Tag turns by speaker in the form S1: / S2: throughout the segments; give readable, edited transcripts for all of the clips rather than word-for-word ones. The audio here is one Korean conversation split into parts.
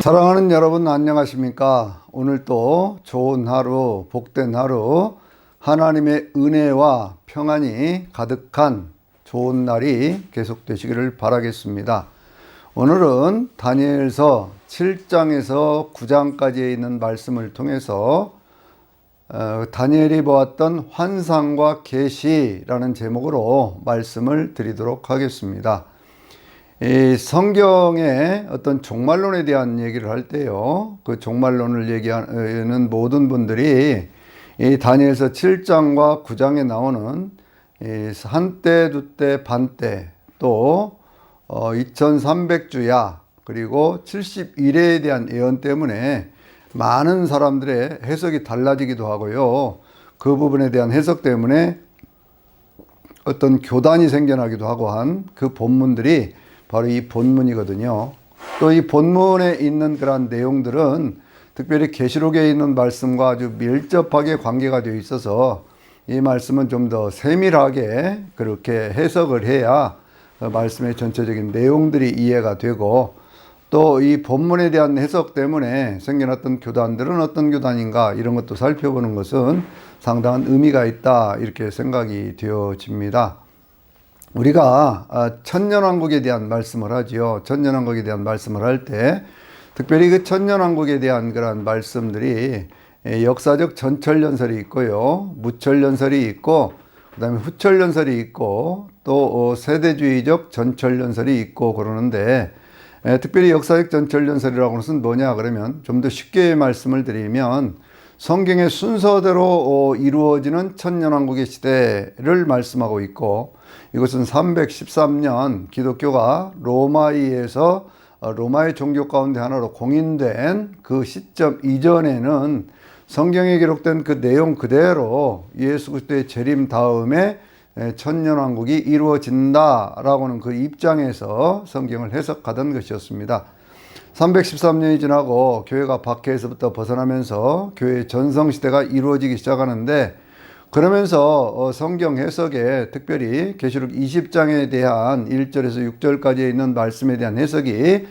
S1: 사랑하는 여러분 안녕하십니까? 오늘 또 좋은 하루, 복된 하루, 하나님의 은혜와 평안이 가득한 좋은 날이 계속되시기를 바라겠습니다. 오늘은 다니엘서 7장에서 9장까지에 있는 말씀을 통해서 다니엘이 보았던 환상과 계시라는 제목으로 말씀을 드리도록 하겠습니다. 이 성경의 어떤 종말론에 대한 얘기를 할 때요, 그 종말론을 얘기하는 모든 분들이 이 다니엘서 7장과 9장에 나오는 이 한때, 두때, 반때, 또 2300주야, 그리고 71회에 대한 예언 때문에 많은 사람들의 해석이 달라지기도 하고요. 그 부분에 대한 해석 때문에 어떤 교단이 생겨나기도 하고 한 그 본문들이 바로 이 본문이거든요. 또 이 본문에 있는 그런 내용들은 특별히 계시록에 있는 말씀과 아주 밀접하게 관계가 되어 있어서 이 말씀은 좀 더 세밀하게 그렇게 해석을 해야 말씀의 전체적인 내용들이 이해가 되고, 또 이 본문에 대한 해석 때문에 생겨났던 교단들은 어떤 교단인가 이런 것도 살펴보는 것은 상당한 의미가 있다, 이렇게 생각이 되어집니다. 우리가 천년왕국에 대한 말씀을 하지요. 천년왕국에 대한 말씀을 할 때 특별히 그 천년왕국에 대한 그런 말씀들이 역사적 전철연설이 있고요, 무철연설이 있고, 그 다음에 후철연설이 있고, 또 세대주의적 전철연설이 있고 그러는데, 특별히 역사적 전철연설이라고 하는 것은 뭐냐 그러면, 좀 더 쉽게 말씀을 드리면 성경의 순서대로 이루어지는 천년왕국의 시대를 말씀하고 있고, 이것은 313년 기독교가 로마에서 로마의 종교 가운데 하나로 공인된 그 시점 이전에는 성경에 기록된 그 내용 그대로 예수 그리스도의 재림 다음에 천년왕국이 이루어진다라고 하는 그 입장에서 성경을 해석하던 것이었습니다. 313년이 지나고 교회가 박해에서부터 벗어나면서 교회의 전성시대가 이루어지기 시작하는데, 그러면서 성경 해석에 특별히 계시록 20장에 대한 1절에서 6절까지 있는 말씀에 대한 해석이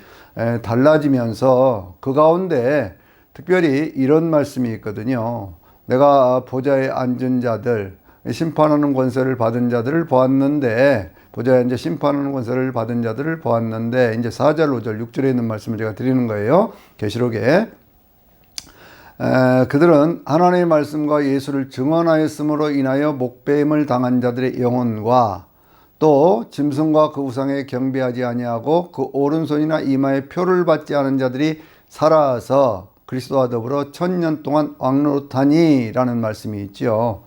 S1: 달라지면서 그 가운데 특별히 이런 말씀이 있거든요. 내가 보좌에 앉은 자들, 심판하는 권세를 받은 자들을 보았는데, 보좌에 이제 심판하는 권세를 받은 자들을 보았는데, 이제 4절, 5절, 6절에 있는 말씀을 제가 드리는 거예요. 계시록에. 그들은 하나님의 말씀과 예수를 증언하였으므로 인하여 목배임을 당한 자들의 영혼과 또 짐승과 그 우상에 경배하지 아니하고 그 오른손이나 이마에 표를 받지 않은 자들이 살아서 그리스도와 더불어 1000년 동안 왕노릇하니 라는 말씀이 있죠.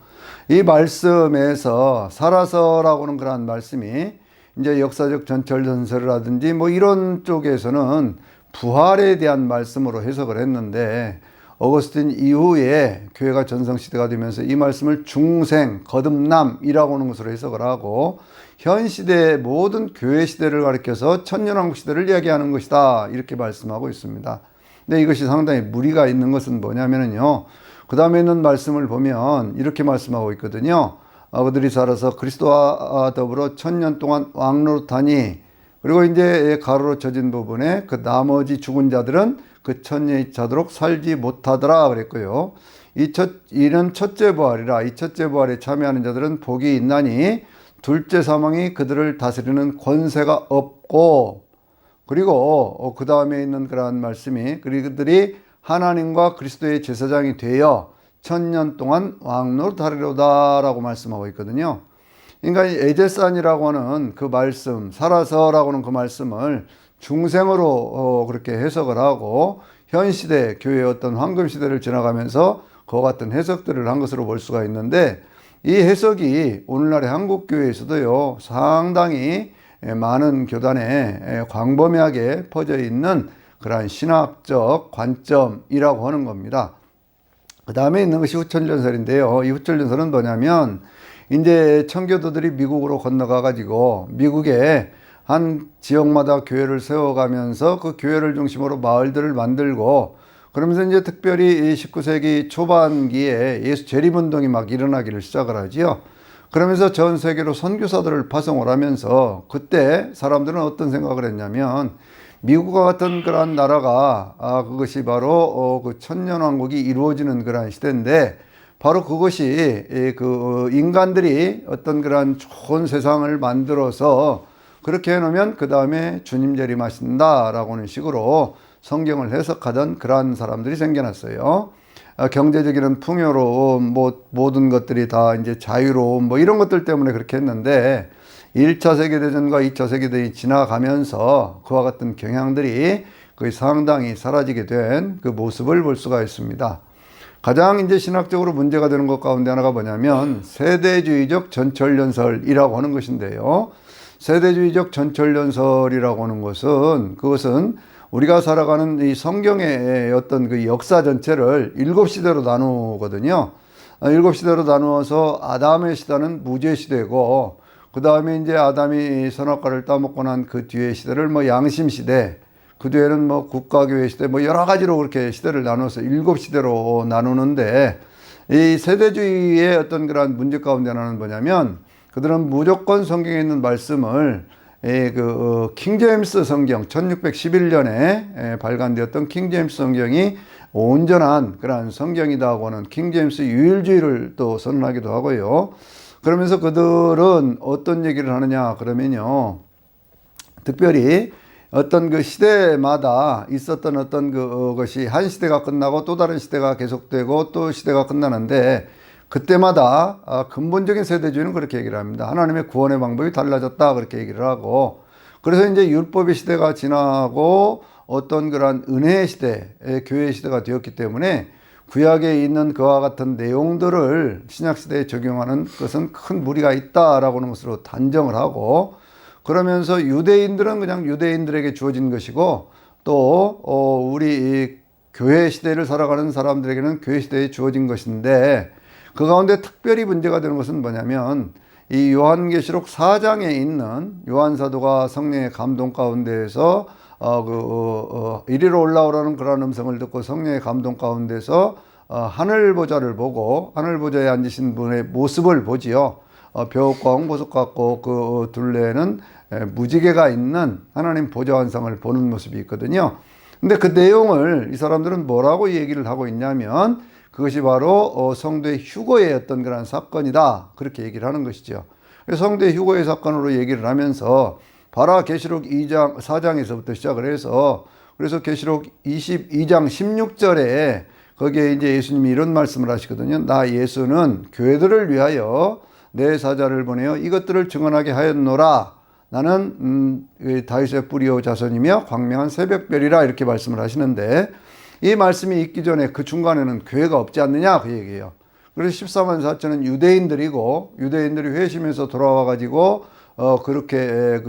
S1: 이 말씀에서 살아서라고 하는 그런 말씀이 이제 역사적 전철전설을 하든지 뭐 이런 쪽에서는 부활에 대한 말씀으로 해석을 했는데, 어거스틴 이후에 교회가 전성시대가 되면서 이 말씀을 중생, 거듭남이라고 하는 것으로 해석을 하고, 현 시대의 모든 교회 시대를 가리켜서 천년왕국 시대를 이야기하는 것이다, 이렇게 말씀하고 있습니다. 근데 이것이 상당히 무리가 있는 것은 뭐냐면요, 그 다음에 있는 말씀을 보면 이렇게 말씀하고 있거든요. 그들이 살아서 그리스도와 더불어 1000년 동안 왕노릇하니, 그리고 이제 가로로 쳐진 부분에 그 나머지 죽은 자들은 그 천년이 차도록 살지 못하더라 그랬고요. 이는 첫째 부활이라. 이 첫째 부활에 참여하는 자들은 복이 있나니 둘째 사망이 그들을 다스리는 권세가 없고, 그리고 그 다음에 있는 그러한 말씀이 그들이 하나님과 그리스도의 제사장이 되어 1000년 동안 왕노릇하리로다 라고 말씀하고 있거든요. 그러니까 에제산이라고 하는 그 말씀, 살아서라고 하는 그 말씀을 중생으로 그렇게 해석을 하고, 현 시대 교회의 어떤 황금 시대를 지나가면서 그와 같은 해석들을 한 것으로 볼 수가 있는데, 이 해석이 오늘날의 한국 교회에서도요 상당히 많은 교단에 광범위하게 퍼져 있는 그러한 신학적 관점이라고 하는 겁니다. 그 다음에 있는 것이 후철연설인데요. 이 후철연설은 뭐냐면, 이제 청교도들이 미국으로 건너가 가지고 미국에 한 지역마다 교회를 세워가면서 그 교회를 중심으로 마을들을 만들고, 그러면서 이제 특별히 19세기 초반기에 예수 재림운동이 막 일어나기를 시작을 하지요. 그러면서 전 세계로 선교사들을 파송을 하면서, 그때 사람들은 어떤 생각을 했냐면, 미국과 같은 그러한 나라가 그것이 바로 그 천년왕국이 이루어지는 그러한 시대인데 바로 그것이 그 인간들이 어떤 그러한 좋은 세상을 만들어서 그렇게 해놓으면 그 다음에 주님 재림하신다라고 하는 식으로 성경을 해석하던 그러한 사람들이 생겨났어요. 경제적인 풍요로움, 뭐 모든 것들이 다 이제 자유로움, 뭐 이런 것들 때문에 그렇게 했는데 1차 세계대전과 2차 세계대전이 지나가면서 그와 같은 경향들이 거의 상당히 사라지게 된 그 모습을 볼 수가 있습니다. 가장 이제 신학적으로 문제가 되는 것 가운데 하나가 뭐냐면 세대주의적 전철연설이라고 하는 것인데요. 세대주의적 전철연설이라고 하는 것은 그것은 우리가 살아가는 이 성경의 어떤 그 역사 전체를 7시대로 나누거든요. 7시대로 나누어서 아담의 시대는 무죄 시대고 그 다음에 이제 아담이 선악과를 따먹고 난 그 뒤의 시대를 뭐 양심 시대, 그 뒤에는 뭐 국가교회 시대, 뭐 여러 가지로 그렇게 시대를 나눠서 7시대로 나누는데 이 세대주의의 어떤 그런 문제 가운데 하나는 뭐냐면 그들은 무조건 성경에 있는 말씀을 킹제임스 성경 1611년에 발간되었던 킹제임스 성경이 온전한 그런 성경이다고 하는 킹제임스 유일주의를 또 선언하기도 하고요. 그러면서 그들은 어떤 얘기를 하느냐 그러면요. 특별히 어떤 그 시대마다 있었던 어떤 그것이 한 시대가 끝나고 또 다른 시대가 계속되고 또 시대가 끝나는데 그때마다 근본적인 세대주의는 그렇게 얘기를 합니다. 하나님의 구원의 방법이 달라졌다 그렇게 얘기를 하고 그래서 이제 율법의 시대가 지나고 어떤 그런 은혜의 시대, 교회의 시대가 되었기 때문에 구약에 있는 그와 같은 내용들을 신약시대에 적용하는 것은 큰 무리가 있다라고 하는 것으로 단정을 하고 그러면서 유대인들은 그냥 유대인들에게 주어진 것이고 또 우리 교회 시대를 살아가는 사람들에게는 교회 시대에 주어진 것인데 그 가운데 특별히 문제가 되는 것은 뭐냐면 이 요한계시록 4장에 있는 요한사도가 성령의 감동 가운데에서 이리로 올라오라는 그런 음성을 듣고 성령의 감동 가운데서 하늘 보좌를 보고 하늘 보좌에 앉으신 분의 모습을 보지요. 벼옷과 홍보석 같고 그 둘레에는 무지개가 있는 하나님 보좌 환상을 보는 모습이 있거든요. 근데 그 내용을 이 사람들은 뭐라고 얘기를 하고 있냐면 그것이 바로 성도의 휴거의 어떤 그런 사건이다 그렇게 얘기를 하는 것이죠. 성도의 휴거의 사건으로 얘기를 하면서 바로 계시록 2장 4장에서부터 시작을 해서 그래서 계시록 22장 16절에 거기에 이제 예수님이 이런 말씀을 하시거든요. 나 예수는 교회들을 위하여 내 사자를 보내어 이것들을 증언하게 하였노라. 나는 다윗의 뿌리오 자손이며 광명한 새벽별이라 이렇게 말씀을 하시는데 이 말씀이 있기 전에 그 중간에는 교회가 없지 않느냐 그 얘기예요. 그래서 14만 4천은 유대인들이고 유대인들이 회심해서 돌아와 가지고 그렇게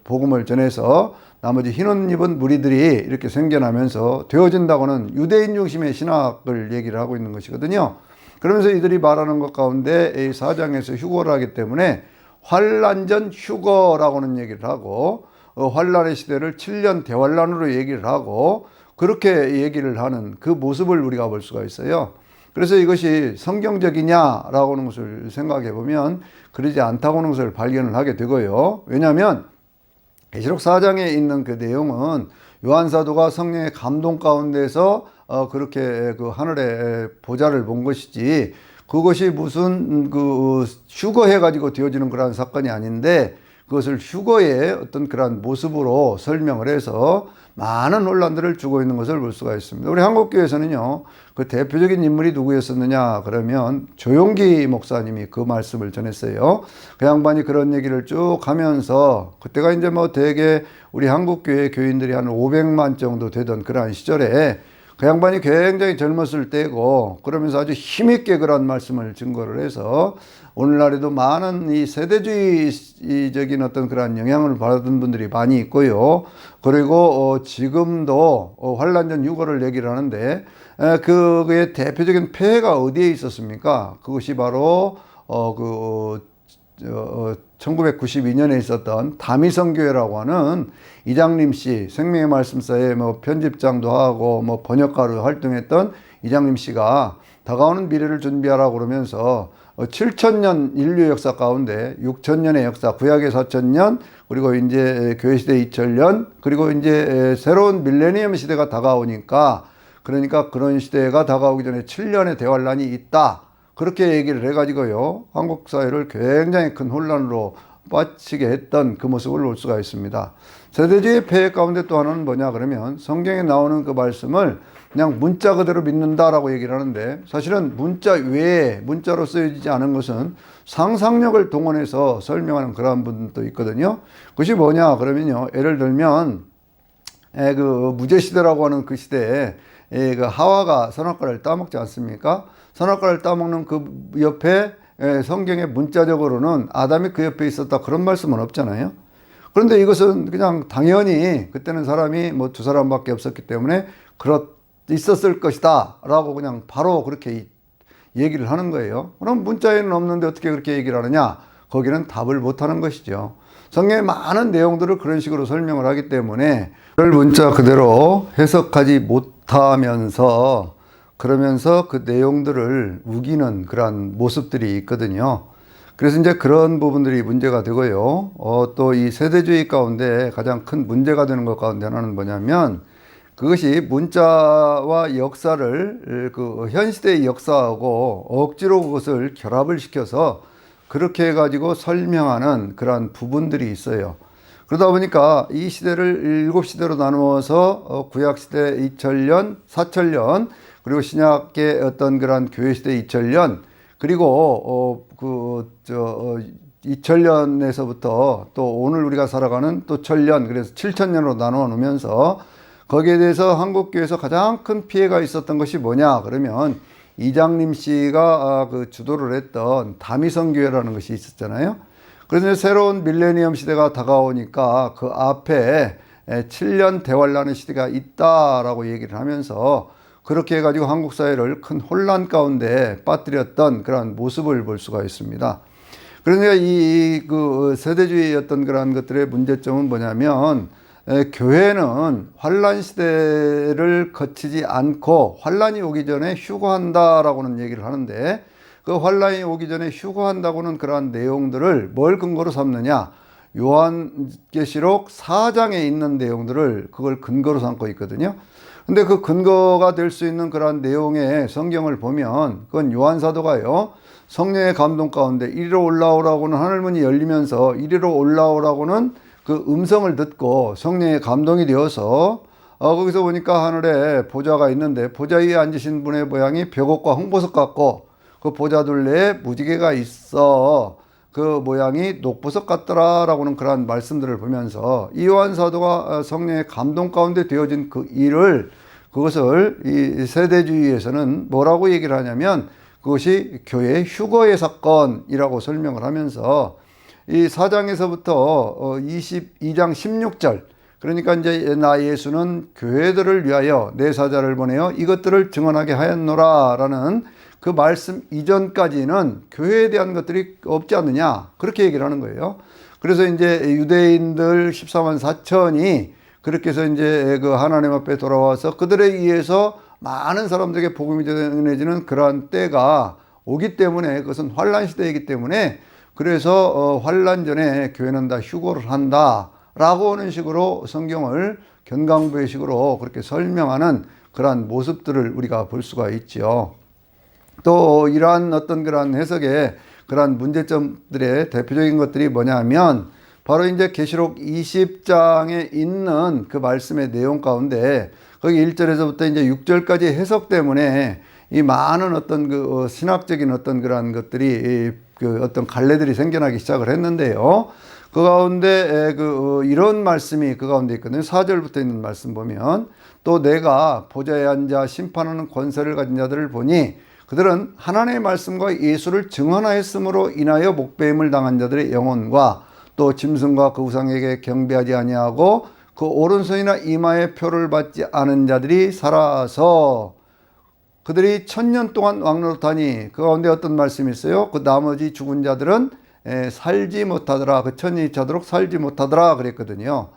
S1: 복음을 전해서 나머지 흰옷 입은 무리들이 이렇게 생겨나면서 되어진다고는 유대인 중심의 신학을 얘기를 하고 있는 것이거든요. 그러면서 이들이 말하는 것 가운데 이 4장에서 휴거를 하기 때문에 환란전 휴거라고는 얘기를 하고 환란의 시대를 7년 대환란으로 얘기를 하고 그렇게 얘기를 하는 그 모습을 우리가 볼 수가 있어요. 그래서 이것이 성경적이냐라고 하는 것을 생각해 보면 그러지 않다고 하는 것을 발견을 하게 되고요. 왜냐하면 계시록 4장에 있는 그 내용은 요한사도가 성령의 감동 가운데서 그렇게 그 하늘의 보좌를 본 것이지 그것이 무슨 휴거해 가지고 되어지는 그러한 사건이 아닌데 그것을 휴거의 어떤 그러한 모습으로 설명을 해서 많은 논란들을 주고 있는 것을 볼 수가 있습니다. 우리 한국교회에서는요, 그 대표적인 인물이 누구였었느냐 그러면 조용기 목사님이 그 말씀을 전했어요. 그 양반이 그런 얘기를 쭉 하면서 그때가 이제 뭐 대개 우리 한국교회 교인들이 한 500만 정도 되던 그러한 시절에 그 양반이 굉장히 젊었을 때고 그러면서 아주 힘있게 그런 말씀을 증거를 해서 오늘날에도 많은 이 세대주의적인 어떤 그런 영향을 받은 분들이 많이 있고요. 그리고 지금도 환란전 휴거를 얘기를 하는데 그의 대표적인 폐해가 어디에 있었습니까? 그것이 바로 1992년에 있었던 다미성교회라고 하는 이장림 씨, 생명의 말씀사에 뭐 편집장도 하고 뭐 번역가로 활동했던 이장림 씨가 다가오는 미래를 준비하라고 그러면서 7,000년 인류 역사 가운데 6,000년의 역사, 구약의 4,000년, 그리고 이제 교회 시대 2000년, 그리고 이제 새로운 밀레니엄 시대가 다가오니까, 그러니까 그런 시대가 다가오기 전에 7년의 대환란이 있다. 그렇게 얘기를 해가지고요, 한국 사회를 굉장히 큰 혼란으로 빠지게 했던 그 모습을 볼 수가 있습니다. 세대주의 폐해 가운데 또 하나는 뭐냐 그러면, 성경에 나오는 그 말씀을 그냥 문자 그대로 믿는다라고 얘기를 하는데, 사실은 문자 외에 문자로 쓰여지지 않은 것은 상상력을 동원해서 설명하는 그러한 분도 있거든요. 그것이 뭐냐 그러면요, 예를 들면 그 무제시대라고 하는 그 시대에 그 하와가 선악과를 따먹지 않습니까? 선악과를 따먹는 그 옆에 성경에 문자적으로는 아담이 그 옆에 있었다 그런 말씀은 없잖아요. 그런데 이것은 그냥 당연히 그때는 사람이 뭐 두 사람밖에 없었기 때문에 있었을 것이다 라고 그냥 바로 그렇게 얘기를 하는 거예요. 그럼 문자에는 없는데 어떻게 그렇게 얘기를 하느냐? 거기는 답을 못 하는 것이죠. 성경의 많은 내용들을 그런 식으로 설명을 하기 때문에 그걸 문자 그대로 해석하지 못하면서, 그러면서 그 내용들을 우기는 그러한 모습들이 있거든요. 그래서 이제 그런 부분들이 문제가 되고요. 또 이 세대주의 가운데 가장 큰 문제가 되는 것 가운데 하나는 뭐냐면, 그것이 문자와 역사를 그 현 시대의 역사하고 억지로 그것을 결합을 시켜서 그렇게 해가지고 설명하는 그러한 부분들이 있어요. 그러다 보니까 이 시대를 7시대로 나누어서 구약시대 2000년, 4000년, 그리고 신약의 어떤 그런 교회시대 2000년, 그리고 2000년에서부터 또 오늘 우리가 살아가는 또 1000년, 그래서 7000년으로 나누어 놓으면서 거기에 대해서 한국교회에서 가장 큰 피해가 있었던 것이 뭐냐 그러면, 이장림 씨가 그 주도를 했던 다미성교회라는 것이 있었잖아요. 그래서 새로운 밀레니엄 시대가 다가오니까 그 앞에 7년 대환란의 시대가 있다라고 얘기를 하면서 그렇게 해가지고 한국 사회를 큰 혼란 가운데 빠뜨렸던 그런 모습을 볼 수가 있습니다. 그러니까 그 세대주의 어떤 그런 것들의 문제점은 뭐냐면, 교회는 환란 시대를 거치지 않고 환란이 오기 전에 휴거한다라고는 얘기를 하는데, 그 환란이 오기 전에 휴거한다고는 그러한 내용들을 뭘 근거로 삼느냐? 요한계시록 4장에 있는 내용들을 그걸 근거로 삼고 있거든요. 근데 그 근거가 될 수 있는 그러한 내용의 성경을 보면, 그건 요한 사도가요, 성령의 감동 가운데 이리로 올라오라고는 하늘문이 열리면서 이리로 올라오라고는 그 음성을 듣고 성령의 감동이 되어서 거기서 보니까 하늘에 보좌가 있는데 보좌 위에 앉으신 분의 모양이 벽옥과 홍보석 같고 그 보좌 둘레에 무지개가 있어 그 모양이 녹보석 같더라라고는 그러한 말씀들을 보면서 요한 사도가 성령의 감동 가운데 되어진 그 일을, 그것을 이 세대주의에서는 뭐라고 얘기를 하냐면 그것이 교회의 휴거의 사건이라고 설명을 하면서, 이 4장에서부터 22장 16절, 그러니까 이제 나 예수는 교회들을 위하여 내 사자를 보내어 이것들을 증언하게 하였노라 라는 그 말씀 이전까지는 교회에 대한 것들이 없지 않느냐 그렇게 얘기를 하는 거예요. 그래서 이제 유대인들 14만 4천이 그렇게 해서 이제 그 하나님 앞에 돌아와서 그들에 의해서 많은 사람들에게 복음이 전해지는 그러한 때가 오기 때문에, 그것은 환란 시대이기 때문에, 그래서 환란 전에 교회는 다 휴거를 한다 라고 하는 식으로 성경을 견강부의 식으로 그렇게 설명하는 그러한 모습들을 우리가 볼 수가 있죠. 또 이러한 어떤 그러한 해석의 그러한 문제점들의 대표적인 것들이 뭐냐면, 바로 이제 계시록 20장에 있는 그 말씀의 내용 가운데 거기 1절에서부터 이제 6절까지 해석 때문에 이 많은 어떤 그 신학적인 어떤 그러한 것들이 그 어떤 갈래들이 생겨나기 시작을 했는데요. 그 가운데 이런 말씀이 그 가운데 있거든요. 4절부터 있는 말씀 보면, 또 내가 보좌에 앉아 심판하는 권세를 가진 자들을 보니 그들은 하나님의 말씀과 예수를 증언하였으므로 인하여 목배임을 당한 자들의 영혼과 또 짐승과 그 우상에게 경배하지 아니하고 그 오른손이나 이마에 표를 받지 않은 자들이 살아서 그들이 1000년 동안 왕노릇하니, 그 가운데 어떤 말씀이 있어요? 그 나머지 죽은 자들은 살지 못하더라. 그 천년이 차도록 살지 못하더라 그랬거든요.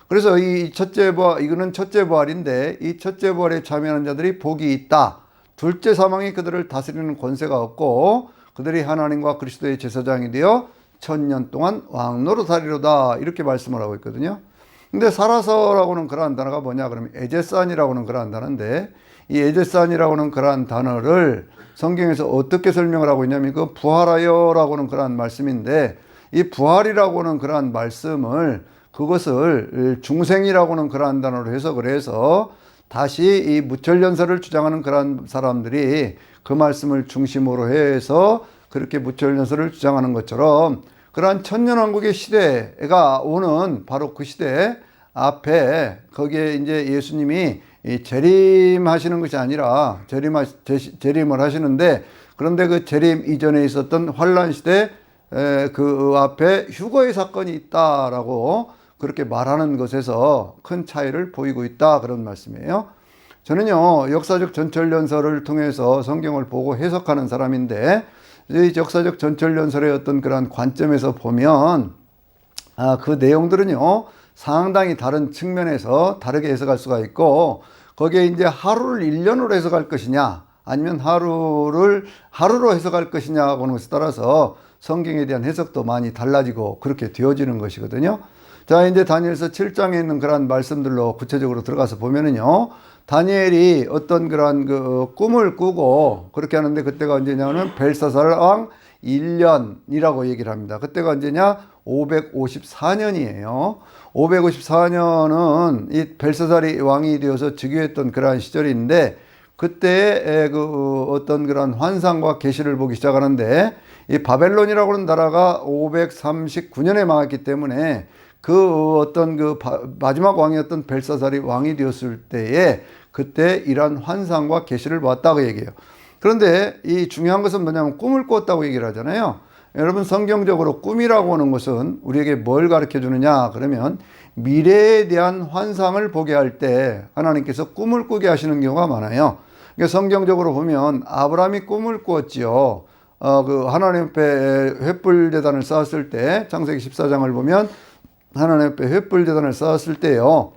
S1: 그래서 이 첫째 부활, 이거는 첫째 부활인데 이 첫째 부활에 참여하는 자들이 복이 있다. 둘째 사망이 그들을 다스리는 권세가 없고 그들이 하나님과 그리스도의 제사장이 되어 6천년 동안 왕노릇하리로다 이렇게 말씀을 하고 있거든요. 근데 살아서라고는 그러한 단어가 뭐냐 그러면 에제산이라고는 그러한 단어인데, 이 에제산이라고는 그러한 단어를 성경에서 어떻게 설명을 하고 있냐면 그 부활하여라고는 그러한 말씀인데, 이 부활이라고는 그러한 말씀을 그것을 중생이라고는 그러한 단어로 해석을 해서 다시 이 무천년설을 주장하는 그러한 사람들이 그 말씀을 중심으로 해서 그렇게 무천년설을 주장하는 것처럼 그러한 천년왕국의 시대가 오는 바로 그 시대 앞에 거기에 이제 예수님이 재림하시는 것이 아니라 재림을 하시는데, 그런데 그 재림 이전에 있었던 환란 시대 그 앞에 휴거의 사건이 있다라고 그렇게 말하는 것에서 큰 차이를 보이고 있다 그런 말씀이에요. 저는요 역사적 전철연설을 통해서 성경을 보고 해석하는 사람인데, 이 역사적 전철연설의 어떤 그런 관점에서 보면 그 내용들은요 상당히 다른 측면에서 다르게 해석할 수가 있고, 거기에 이제 하루를 1년으로 해석할 것이냐 아니면 하루로 해석할 것이냐 하는 것에 따라서 성경에 대한 해석도 많이 달라지고 그렇게 되어지는 것이거든요. 자, 이제 다니엘서 7장에 있는 그러한 말씀들로 구체적으로 들어가서 보면은요, 다니엘이 어떤 그러한 그 꿈을 꾸고 그렇게 하는데, 그때가 언제냐면 벨사살 왕 1년이라고 얘기를 합니다. 그때가 언제냐? 554년이에요. 554년은 이 벨사살이 왕이 되어서 즉위했던 그러한 시절인데, 그때 그 어떤 그런 환상과 계시를 보기 시작하는데, 이 바벨론이라고 하는 나라가 539년에 망했기 때문에 그 어떤 그 마지막 왕이었던 벨사살이 왕이 되었을 때에 그때 이러한 환상과 계시를 보았다고 얘기해요. 그런데 이 중요한 것은 뭐냐면 꿈을 꿨다고 얘기를 하잖아요. 여러분, 성경적으로 꿈이라고 하는 것은 우리에게 뭘 가르쳐 주느냐 그러면 미래에 대한 환상을 보게 할 때 하나님께서 꿈을 꾸게 하시는 경우가 많아요. 그러니까 성경적으로 보면 아브라함이 꿈을 꾸었지요. 그 하나님 앞에 횃불 제단을 쌓았을 때, 창세기 14장을 보면 하나님 앞에 횃불 제단을 쌓았을 때요,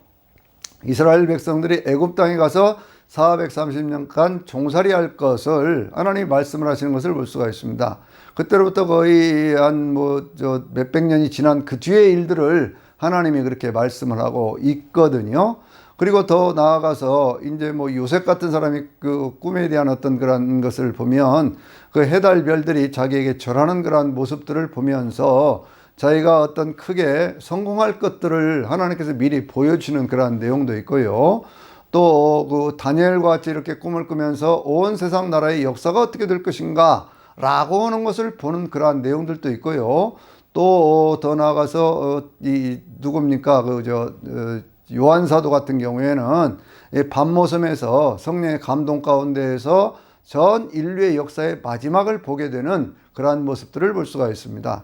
S1: 이스라엘 백성들이 애굽 땅에 가서 430년간 종살이할 것을 하나님이 말씀을 하시는 것을 볼 수가 있습니다. 그때로부터 거의 한 몇백 년이 지난 그 뒤의 일들을 하나님이 그렇게 말씀을 하고 있거든요. 그리고 더 나아가서 이제 요셉 같은 사람이 그 꿈에 대한 어떤 그런 것을 보면 그 해달 별들이 자기에게 절하는 그런 모습들을 보면서 자기가 어떤 크게 성공할 것들을 하나님께서 미리 보여주는 그런 내용도 있고요. 또 그 다니엘과 같이 이렇게 꿈을 꾸면서 온 세상 나라의 역사가 어떻게 될 것인가 라고 하는 것을 보는 그러한 내용들도 있고요. 또 더 나아가서 누굽니까? 요한 사도 같은 경우에는 밤모섬에서 성령의 감동 가운데에서 전 인류의 역사의 마지막을 보게 되는 그러한 모습들을 볼 수가 있습니다.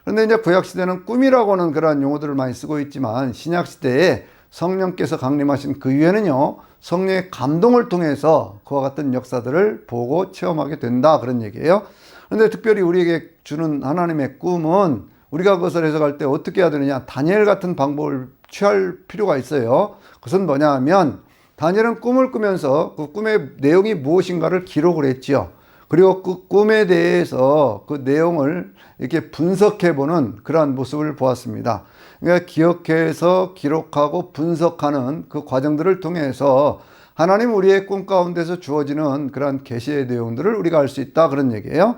S1: 그런데 이제 구약시대는 꿈이라고는 그러한 용어들을 많이 쓰고 있지만, 신약시대에 성령께서 강림하신 그 이후에는요, 성령의 감동을 통해서 그와 같은 역사들을 보고 체험하게 된다 그런 얘기예요. 그런데 특별히 우리에게 주는 하나님의 꿈은 우리가 그것을 해석할 때 어떻게 해야 되느냐, 다니엘 같은 방법을 취할 필요가 있어요. 그것은 뭐냐 하면, 다니엘은 꿈을 꾸면서 그 꿈의 내용이 무엇인가를 기록을 했지요. 그리고 그 꿈에 대해서 그 내용을 이렇게 분석해보는 그러한 모습을 보았습니다. 그러니까 기억해서 기록하고 분석하는 그 과정들을 통해서 하나님 우리의 꿈 가운데서 주어지는 그러한 계시의 내용들을 우리가 알 수 있다 그런 얘기예요.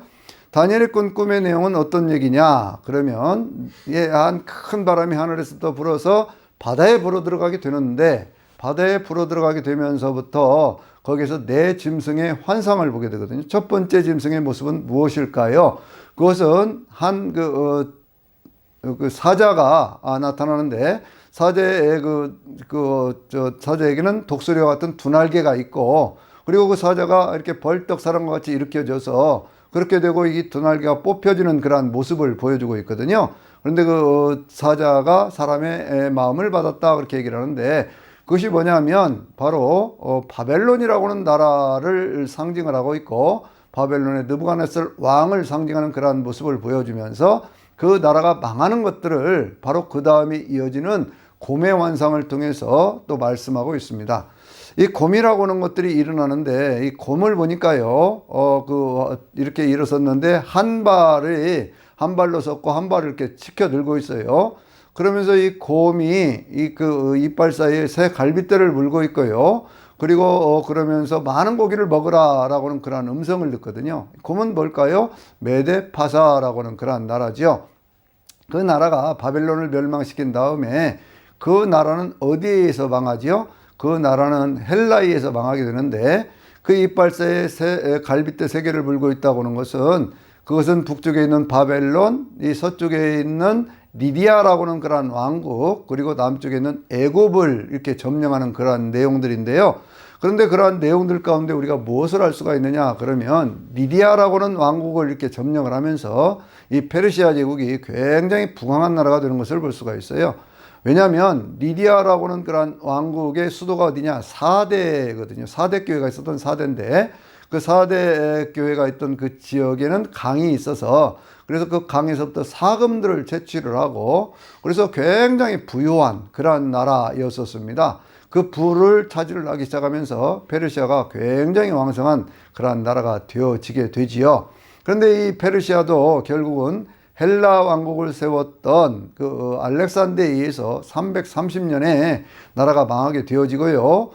S1: 다니엘의 꾼 꿈의 내용은 어떤 얘기냐 그러면, 한 큰 바람이 하늘에서부터 불어서 바다에 불어 들어가게 되는데, 바다에 불어 들어가게 되면서부터 거기서 네 짐승의 환상을 보게 되거든요. 첫 번째 짐승의 모습은 무엇일까요? 그것은 그 사자가 나타나는데, 사자의 사자에게는 독수리와 같은 두 날개가 있고, 그리고 그 사자가 이렇게 벌떡 사람과 같이 일으켜져서 그렇게 되고 이 두 날개가 뽑혀지는 그러한 모습을 보여주고 있거든요. 그런데 그 사자가 사람의 마음을 받았다 그렇게 얘기를 하는데, 그것이 뭐냐면 바로 바벨론이라고 하는 나라를 상징을 하고 있고, 바벨론의 느부갓네살 왕을 상징하는 그러한 모습을 보여주면서 그 나라가 망하는 것들을 바로 그 다음에 이어지는 곰의 환상을 통해서 또 말씀하고 있습니다. 이 곰이라고 하는 것들이 일어나는데, 이 곰을 보니까요, 이렇게 일어섰는데 한 발이 한 발로 섰고 한 발을 이렇게 치켜 들고 있어요. 그러면서 이 곰이 이빨 사이에 새 갈빗대를 물고 있고요. 그리고 그러면서 많은 고기를 먹으라라고는 그러한 음성을 듣거든요. 곰은 뭘까요? 메데파사라고는 그러한 나라죠. 그 나라가 바벨론을 멸망시킨 다음에 그 나라는 어디에서 망하지요? 그 나라는 헬라이에서 망하게 되는데 그 이빨 사이에 갈빗대 세 개를 물고 있다고 하는 것은 그것은 북쪽에 있는 바벨론, 이 서쪽에 있는 리디아라고는 그러한 왕국, 그리고 남쪽에 있는 애굽을 이렇게 점령하는 그러한 내용들인데요. 그런데 그러한 내용들 가운데 우리가 무엇을 알 수가 있느냐 그러면 리디아라고는 왕국을 이렇게 점령을 하면서 이 페르시아 제국이 굉장히 부강한 나라가 되는 것을 볼 수가 있어요. 왜냐하면 리디아라고는 그러한 왕국의 수도가 어디냐? 사대거든요. 사대 교회가 있었던 사대인데 그 사대 교회가 있던 그 지역에는 강이 있어서 그래서 그 강에서부터 사금들을 채취를 하고 그래서 굉장히 부유한 그러한 나라였었습니다. 그 부를 차지를 하기 시작하면서 페르시아가 굉장히 왕성한 그러한 나라가 되어지게 되지요. 그런데 이 페르시아도 결국은 헬라 왕국을 세웠던 그 알렉산더에 의해서 330년에 나라가 망하게 되어지고요.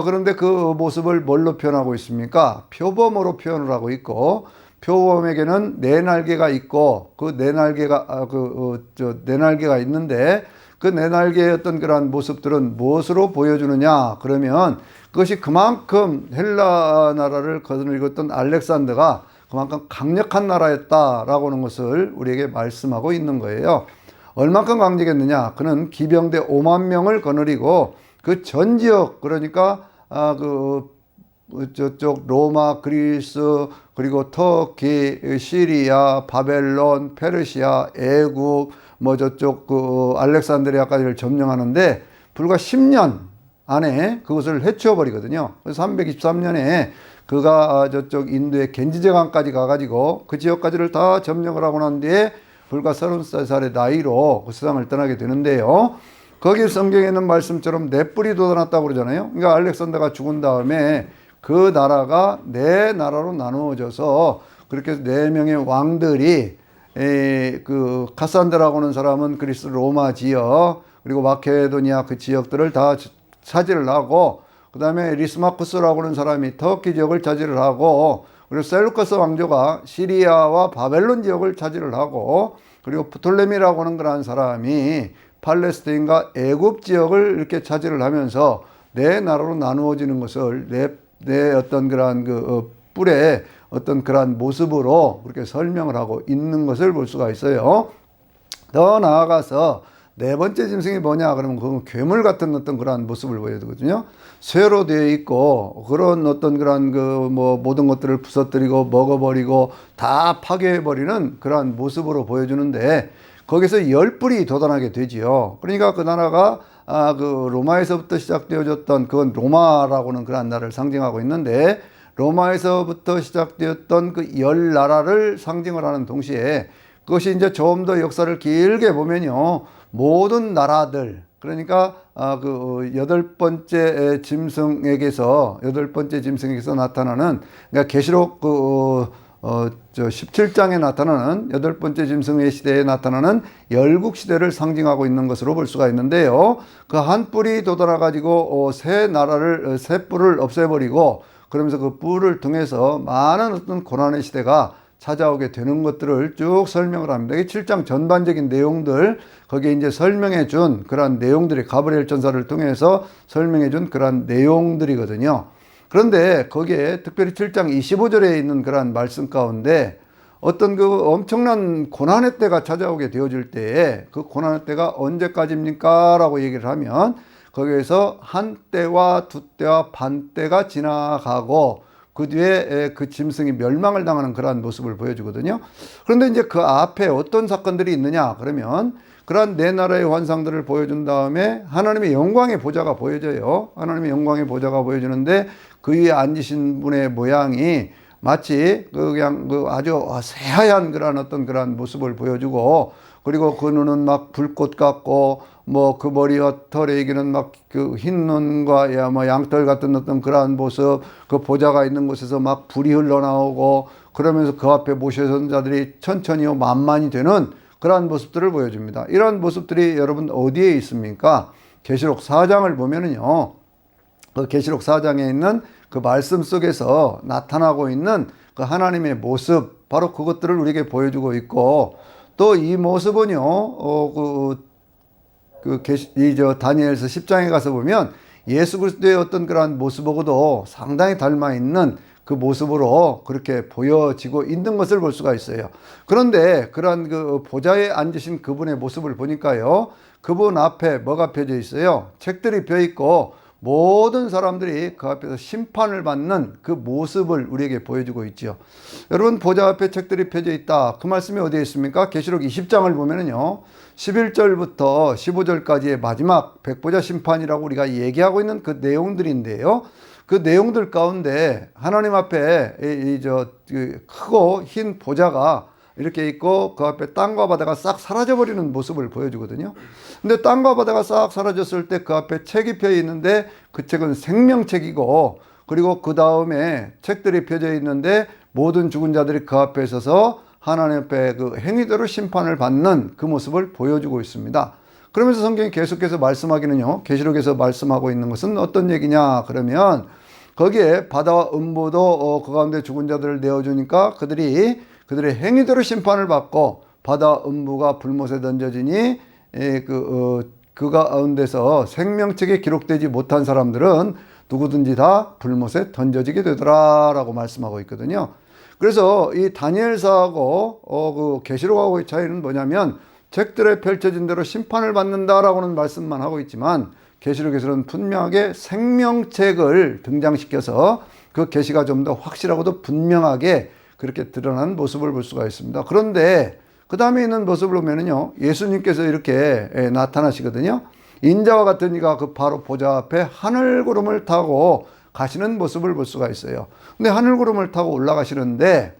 S1: 그런데 그 모습을 뭘로 표현하고 있습니까? 표범으로 표현을 하고 있고 표범에게는 네 날개가 있고 그 네 날개가 네 날개가 있는데 그 네 날개의 어떤 그러한 모습들은 무엇으로 보여주느냐 그러면 그것이 그만큼 헬라 나라를 거느리었던 알렉산더가 그만큼 강력한 나라였다라고 하는 것을 우리에게 말씀하고 있는 거예요. 얼만큼 강력했느냐? 그는 기병대 5만 명을 거느리고 그 전 지역 그러니까 저쪽 로마, 그리스, 그리고 터키, 시리아, 바벨론, 페르시아, 애굽, 뭐 저쪽 알렉산드리아까지를 점령하는데 불과 10년 안에 그것을 해치워 버리거든요. 그래서 323년에 그가 저쪽 인도의 겐지제강까지 가가지고 그 지역까지를 다 점령을 하고 난 뒤에 불과 33살의 나이로 그 세상을 떠나게 되는데요. 거기 성경에 있는 말씀처럼 네 뿔이 돋아났다고 그러잖아요. 그러니까 알렉산더가 죽은 다음에 그 나라가 네 나라로 나누어져서 그렇게 해서 네 명의 왕들이 그 카산드라고 하는 사람은 그리스 로마 지역 그리고 마케도니아 그 지역들을 다 차지를 하고 그 다음에 리스마쿠스라고 하는 사람이 터키 지역을 차지를 하고 그리고 셀루커스 왕조가 시리아와 바벨론 지역을 차지를 하고 그리고 프톨레미라고 하는 그런 사람이 팔레스타인과 애굽 지역을 이렇게 차지를 하면서 네 나라로 나누어지는 것을 내 어떤 그러한 뿔의 어떤 그러한 모습으로 그렇게 설명을 하고 있는 것을 볼 수가 있어요. 더 나아가서 네 번째 짐승이 뭐냐 그러면 그건 괴물 같은 어떤 그러한 모습을 보여주거든요. 쇠로 되어 있고 그런 어떤 그러한 모든 것들을 부서뜨리고 먹어버리고 다 파괴해버리는 그러한 모습으로 보여주는데 거기서 10뿔이 돋아나게 되지요. 그러니까 그 나라가 그 로마에서부터 시작되어졌던 그건 로마라고는 그런 나라를 상징하고 있는데 로마에서부터 시작되었던 그 10나라를 상징을 하는 동시에 그것이 이제 좀 더 역사를 길게 보면요. 모든 나라들 그러니까 그 여덟 번째 짐승에게서 나타나는 그러니까 계시록 17장에 나타나는 여덟 번째 짐승의 시대에 나타나는 열국 시대를 상징하고 있는 것으로 볼 수가 있는데요. 그 한 뿔이 돋아나 가지고 새 뿔을 없애버리고 그러면서 그 뿔을 통해서 많은 어떤 고난의 시대가 찾아오게 되는 것들을 쭉 설명을 합니다. 이 7장 전반적인 내용들 거기에 이제 설명해 준 그러한 내용들이 가브리엘 전사를 통해서 설명해 준 그러한 내용들이거든요. 그런데 거기에 특별히 7장 25절에 있는 그러한 말씀 가운데 어떤 그 엄청난 고난의 때가 찾아오게 되어질 때에 그 고난의 때가 언제까지입니까? 라고 얘기를 하면 거기에서 한 때와 두 때와 반 때가 지나가고 그 뒤에 그 짐승이 멸망을 당하는 그러한 모습을 보여주거든요. 그런데 이제 그 앞에 어떤 사건들이 있느냐 그러면 그러한 네 나라의 환상들을 보여준 다음에 하나님의 영광의 보좌가 보여져요. 하나님의 영광의 보좌가 보여주는데 그 위에 앉으신 분의 모양이 마치 그냥 아주 새하얀 그러한 어떤 그러한 모습을 보여주고 그리고 그 눈은 막 불꽃 같고 뭐 그 머리와 털에 이기는 막 그 흰 눈과 뭐 양털 같은 어떤 그러한 모습, 그 보좌가 있는 곳에서 막 불이 흘러나오고 그러면서 그 앞에 모셔선 자들이 천천히요 만만이 되는 그러한 모습들을 보여줍니다. 이러한 모습들이 여러분 어디에 있습니까? 계시록 4장을 보면은요, 그 계시록 4장에 있는 그 말씀 속에서 나타나고 있는 그 하나님의 모습, 바로 그것들을 우리에게 보여주고 있고, 또 이 모습은요, 다니엘서 10장에 가서 보면 예수 그리스도의 어떤 그러한 모습하고도 상당히 닮아 있는 그 모습으로 그렇게 보여지고 있는 것을 볼 수가 있어요. 그런데 그러한 그 보좌에 앉으신 그분의 모습을 보니까요, 그분 앞에 뭐가 펴져 있어요? 책들이 펴 있고 모든 사람들이 그 앞에서 심판을 받는 그 모습을 우리에게 보여주고 있죠. 여러분, 보좌 앞에 책들이 펴져 있다. 그 말씀이 어디에 있습니까? 계시록 20장을 보면은요, 11절부터 15절까지의 마지막 백보자 심판이라고 우리가 얘기하고 있는 그 내용들인데요. 그 내용들 가운데 하나님 앞에 크고 흰 보좌가 이렇게 있고 그 앞에 땅과 바다가 싹 사라져버리는 모습을 보여주거든요. 근데 땅과 바다가 싹 사라졌을 때 그 앞에 책이 펴 있는데 그 책은 생명책이고, 그리고 그 다음에 책들이 펴져 있는데 모든 죽은 자들이 그 앞에 서서 하나님 앞에 그 행위대로 심판을 받는 그 모습을 보여주고 있습니다. 그러면서 성경이 계속해서 말씀하기는요, 계시록에서 말씀하고 있는 것은 어떤 얘기냐 그러면, 거기에 바다와 음부도 그 가운데 죽은 자들을 내어주니까 그들의 행위대로 심판을 받고 바다 음부가 불못에 던져지니 그 가운데서 생명책에 기록되지 못한 사람들은 누구든지 다 불못에 던져지게 되더라라고 말씀하고 있거든요. 그래서 이 다니엘서하고 그 계시록하고의 차이는 뭐냐면, 책들에 펼쳐진 대로 심판을 받는다라고는 말씀만 하고 있지만 계시록에서는 분명하게 생명책을 등장시켜서 그 계시가 좀 더 확실하고도 분명하게 그렇게 드러난 모습을 볼 수가 있습니다. 그런데 그 다음에 있는 모습을 보면은요, 예수님께서 이렇게 나타나시거든요. 인자와 같은 이가 그 바로 보좌 앞에 하늘구름을 타고 가시는 모습을 볼 수가 있어요. 근데 하늘구름을 타고 올라가시는데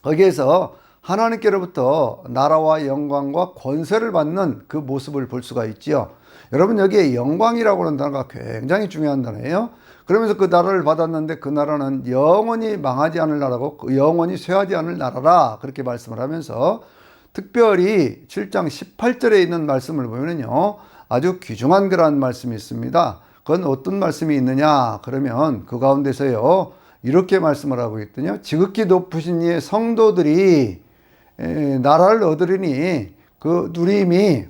S1: 거기에서 하나님께로부터 나라와 영광과 권세를 받는 그 모습을 볼 수가 있지요. 여러분, 여기에 영광이라고 하는 단어가 굉장히 중요한 단어예요. 그러면서 그 나라를 받았는데 그 나라는 영원히 망하지 않을 나라고 영원히 쇠하지 않을 나라라, 그렇게 말씀을 하면서 특별히 7장 18절에 있는 말씀을 보면요, 아주 귀중한 그러한 말씀이 있습니다. 그건 어떤 말씀이 있느냐 그러면 그 가운데서요, 이렇게 말씀을 하고 있거든요. 지극히 높으신 이의 성도들이 나라를 얻으리니 그 누림이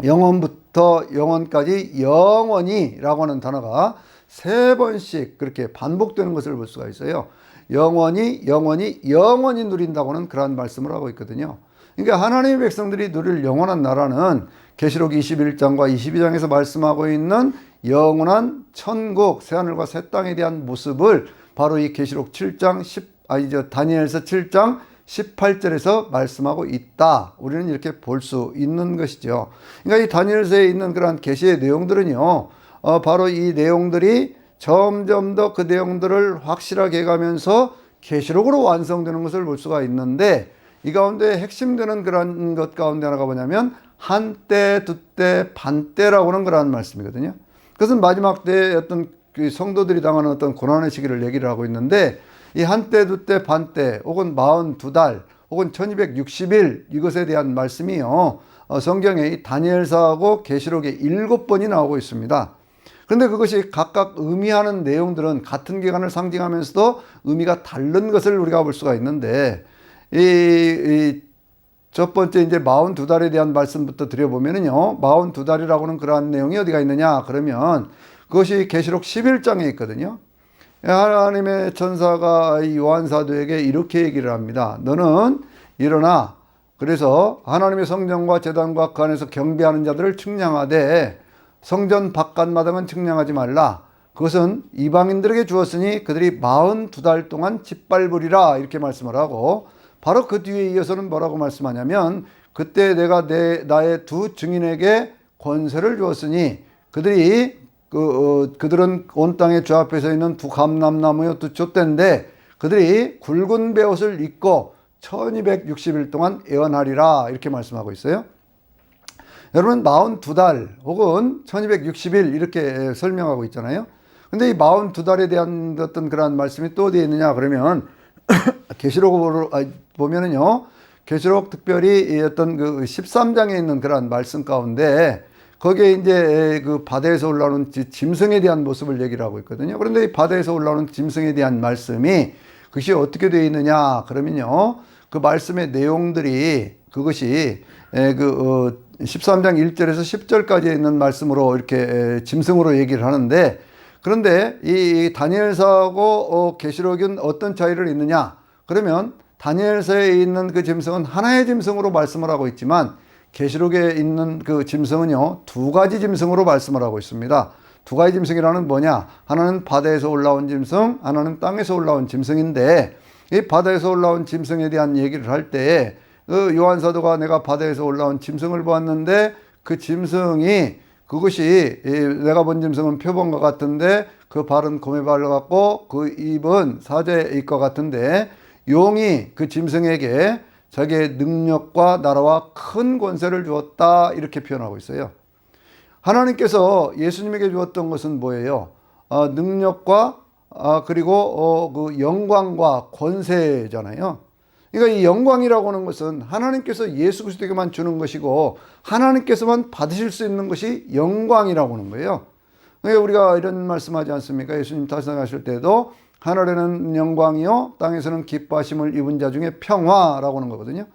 S1: 영원부터 영원까지 영원히라고 하는 단어가 3번씩 그렇게 반복되는 것을 볼 수가 있어요. 영원히 영원히 영원히 누린다고는 그러한 말씀을 하고 있거든요. 그러니까 하나님의 백성들이 누릴 영원한 나라는 계시록 21장과 22장에서 말씀하고 있는 영원한 천국, 새하늘과 새 땅에 대한 모습을 바로 이 계시록 7장 다니엘서 7장 18절에서 말씀하고 있다. 우리는 이렇게 볼 수 있는 것이죠. 그러니까 이 다니엘서에 있는 그러한 계시의 내용들은요, 바로 이 내용들이 점점 더 그 내용들을 확실하게 해가면서 계시록으로 완성되는 것을 볼 수가 있는데, 이 가운데 핵심되는 그런 것 가운데 하나가 뭐냐면 한때, 두때, 반때라고 하는 그런 말씀이거든요. 그것은 마지막 때에 어떤 그 성도들이 당하는 어떤 고난의 시기를 얘기를 하고 있는데, 이 한때, 두때, 반때, 혹은 42달, 혹은 1260일, 이것에 대한 말씀이요, 성경에 이 다니엘서하고 계시록에 7번이 나오고 있습니다. 그런데 그것이 각각 의미하는 내용들은 같은 기간을 상징하면서도 의미가 다른 것을 우리가 볼 수가 있는데, 첫 번째 이제 42달에 대한 말씀부터 드려보면은요, 42달이라고는 그러한 내용이 어디가 있느냐 그러면 그것이 계시록 11장에 있거든요. 하나님의 천사가 요한 사도에게 이렇게 얘기를 합니다. 너는 일어나, 그래서 하나님의 성전과 제단과 그 안에서 경배하는 자들을 측량하되 성전 바깥마당은 측량하지 말라. 그것은 이방인들에게 주었으니 그들이 42달 동안 짓밟으리라, 이렇게 말씀을 하고, 바로 그 뒤에 이어서는 뭐라고 말씀하냐면, 그때 내가 나의 두 증인에게 권세를 주었으니 그들은 온 땅의 주 앞에 서 있는 두 감람나무요 두 촛대인데 그들이 굵은 베옷을 입고 1260일 동안 애원하리라, 이렇게 말씀하고 있어요. 여러분 42달 혹은 1260일 이렇게 설명하고 있잖아요. 근데 이 42달에 대한 어떤 그런 말씀이 또 어디에 있느냐 그러면 계시록으로 보면은요. 계시록 특별히 어떤 그 13장에 있는 그런 말씀 가운데 거기에 이제 그 바다에서 올라오는 짐승에 대한 모습을 얘기를 하고 있거든요. 그런데 이 바다에서 올라오는 짐승에 대한 말씀이 그것이 어떻게 되어 있느냐 그러면요. 그 말씀의 내용들이 그것이 그 13장 1절에서 10절까지 있는 말씀으로 이렇게 짐승으로 얘기를 하는데 그런데 이 다니엘서하고 계시록은 어떤 차이를 있느냐 그러면 다니엘서에 있는 그 짐승은 하나의 짐승으로 말씀을 하고 있지만 계시록에 있는 그 짐승은요 2가지 짐승으로 말씀을 하고 있습니다. 2가지 짐승이라는 뭐냐 하나는 바다에서 올라온 짐승 하나는 땅에서 올라온 짐승인데 이 바다에서 올라온 짐승에 대한 얘기를 할 때 그 요한 사도가 내가 바다에서 올라온 짐승을 보았는데 그 짐승이 그것이 내가 본 짐승은 표범과 같은데 그 발은 곰의 발 같고 그 입은 사자의 입과 같은데 용이 그 짐승에게 자기의 능력과 나라와 큰 권세를 주었다 이렇게 표현하고 있어요. 하나님께서 예수님에게 주었던 것은 뭐예요? 능력과 그리고 그 영광과 권세잖아요. 그러니까 이 영광이라고 하는 것은 하나님께서 예수 그리스도에게만 주는 것이고 하나님께서만 받으실 수 있는 것이 영광이라고 하는 거예요. 그러니까 우리가 이런 말씀하지 않습니까? 예수님 타성하실 때도 하늘에는 영광이요 땅에서는 기뻐하심을 입은 자 중에 평화라고 하는 거거든요.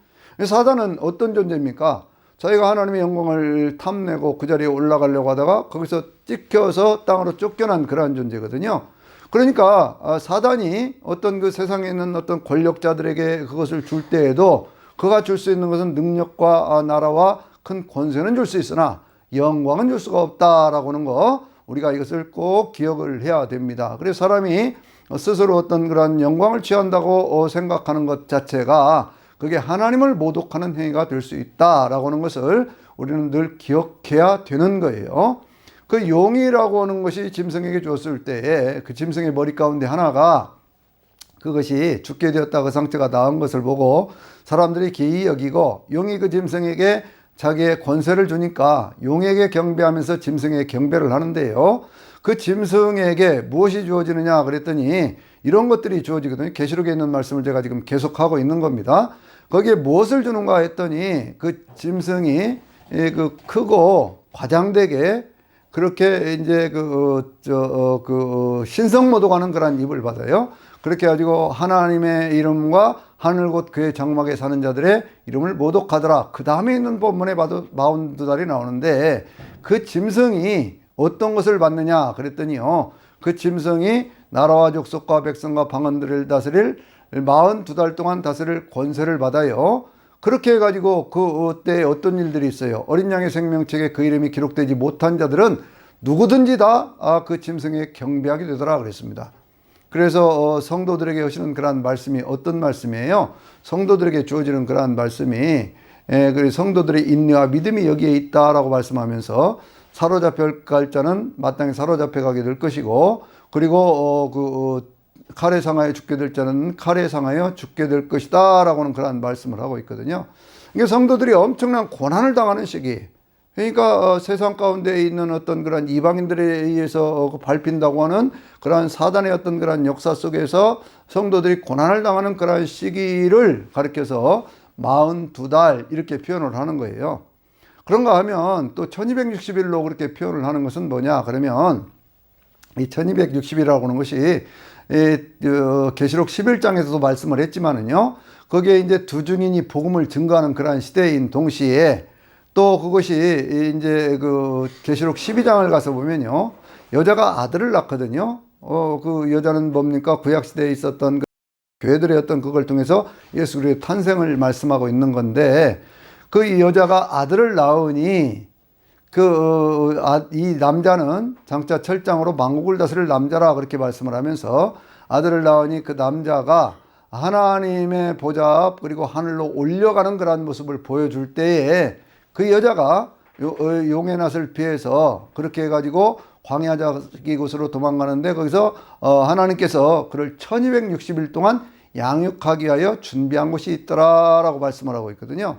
S1: 사단은 어떤 존재입니까? 자기가 하나님의 영광을 탐내고 그 자리에 올라가려고 하다가 거기서 찍혀서 땅으로 쫓겨난 그러한 존재거든요. 그러니까 사단이 어떤 그 세상에 있는 어떤 권력자들에게 그것을 줄 때에도 그가 줄 수 있는 것은 능력과 나라와 큰 권세는 줄 수 있으나 영광은 줄 수가 없다라고 하는 거 우리가 이것을 꼭 기억을 해야 됩니다. 그래서 사람이 스스로 어떤 그런 영광을 취한다고 생각하는 것 자체가 그게 하나님을 모독하는 행위가 될 수 있다라고 하는 것을 우리는 늘 기억해야 되는 거예요. 그 용이라고 하는 것이 짐승에게 주었을 때에 그 짐승의 머리 가운데 하나가 그것이 죽게 되었다 그 상태가 나은 것을 보고 사람들이 기이 여기고 용이 그 짐승에게 자기의 권세를 주니까 용에게 경배하면서 짐승에게 경배를 하는데요. 그 짐승에게 무엇이 주어지느냐 그랬더니 이런 것들이 주어지거든요. 계시록에 있는 말씀을 제가 지금 계속하고 있는 겁니다. 거기에 무엇을 주는가 했더니 그 짐승이 그 크고 과장되게 그렇게 이제 신성모독 하는 그런 입을 받아요. 그렇게 가지고 하나님의 이름과 하늘 곧 그의 장막에 사는 자들의 이름을 모독하더라. 그 다음에 있는 본문에 봐도 42달이 나오는데 그 짐승이 어떤 것을 받느냐 그랬더니요. 그 짐승이 나라와 족속과 백성과 방언들을 다스릴 42달 동안 다스릴 권세를 받아요. 그렇게 해가지고 그때 어떤 일들이 있어요. 어린 양의 생명책에 그 이름이 기록되지 못한 자들은 누구든지 다 그 짐승에 경배하게 되더라 그랬습니다. 그래서 성도들에게 하시는 그러한 말씀이 어떤 말씀이에요? 성도들에게 주어지는 그러한 말씀이 그리고 성도들의 인내와 믿음이 여기에 있다라고 말씀하면서 사로잡혀 갈 자는 마땅히 사로잡혀 가게 될 것이고 그리고 칼에 상하여 죽게 될 자는 칼에 상하여 죽게 될 것이다 라고 하는 그런 말씀을 하고 있거든요. 이게 성도들이 엄청난 고난을 당하는 시기, 그러니까 세상 가운데 있는 어떤 그런 이방인들에 의해서 밟힌다고 하는 그러한 사단의 어떤 그런 역사 속에서 성도들이 고난을 당하는 그러한 시기를 가리켜서 42달 이렇게 표현을 하는 거예요. 그런가 하면 또 1260일로 그렇게 표현을 하는 것은 뭐냐 그러면 이 1260이라고 하는 것이 계시록 11장에서도 말씀을 했지만은요, 거기에 이제 두 증인이 복음을 증거하는 그러한 시대인 동시에 또 그것이 이제 그 계시록 12장을 가서 보면요, 여자가 아들을 낳거든요. 그 여자는 뭡니까? 구약 시대에 있었던 그 교회들의 어떤 그걸 통해서 예수 그리스도의 탄생을 말씀하고 있는 건데, 그 여자가 아들을 낳으니 이 남자는 장차 철장으로 만국을 다스릴 남자라 그렇게 말씀을 하면서 아들을 낳으니 그 남자가 하나님의 보좌 앞 그리고 하늘로 올려가는 그러한 모습을 보여줄 때에 그 여자가 용의 낯을 피해서 그렇게 해가지고 광야자기 곳으로 도망가는데 거기서 하나님께서 그를 1260일 동안 양육하기 위하여 준비한 곳이 있더라 라고 말씀을 하고 있거든요.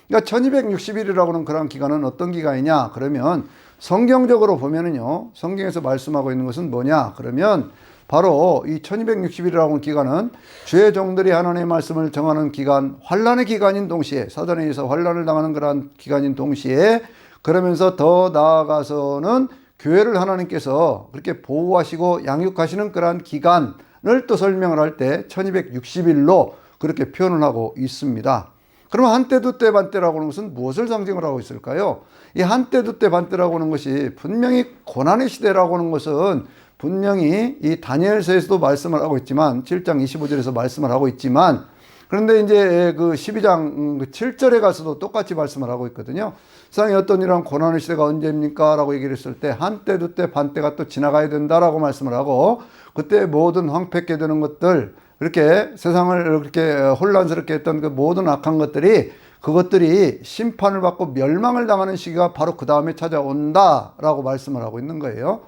S1: 그러니까 1260일이라고는 그런 기간은 어떤 기간이냐? 그러면 성경적으로 보면은요, 성경에서 말씀하고 있는 것은 뭐냐? 그러면 바로 이 1260일이라고 하는 기간은 주의 종들이 하나님의 말씀을 정하는 기간, 환란의 기간인 동시에, 사단에 의해서 환란을 당하는 그러한 기간인 동시에, 그러면서 더 나아가서는 교회를 하나님께서 그렇게 보호하시고 양육하시는 그러한 기간을 또 설명을 할 때 1260일로 그렇게 표현을 하고 있습니다. 그러면 한때 두때 반때라고 하는 것은 무엇을 상징을 하고 있을까요? 이 한때 두때 반때라고 하는 것이 분명히 고난의 시대라고 하는 것은 분명히 이 다니엘서에서도 말씀을 하고 있지만 7장 25절에서 말씀을 하고 있지만, 그런데 이제 그 12장 7절에 가서도 똑같이 말씀을 하고 있거든요. 세상에 어떤 이런 고난의 시대가 언제입니까? 라고 얘기를 했을 때 한때 두때 반때가 또 지나가야 된다라고 말씀을 하고, 그때 모든 황폐케 되는 것들, 그렇게 세상을 그렇게 혼란스럽게 했던 그 모든 악한 것들이, 그것들이 심판을 받고 멸망을 당하는 시기가 바로 그 다음에 찾아온다라고 말씀을 하고 있는 거예요.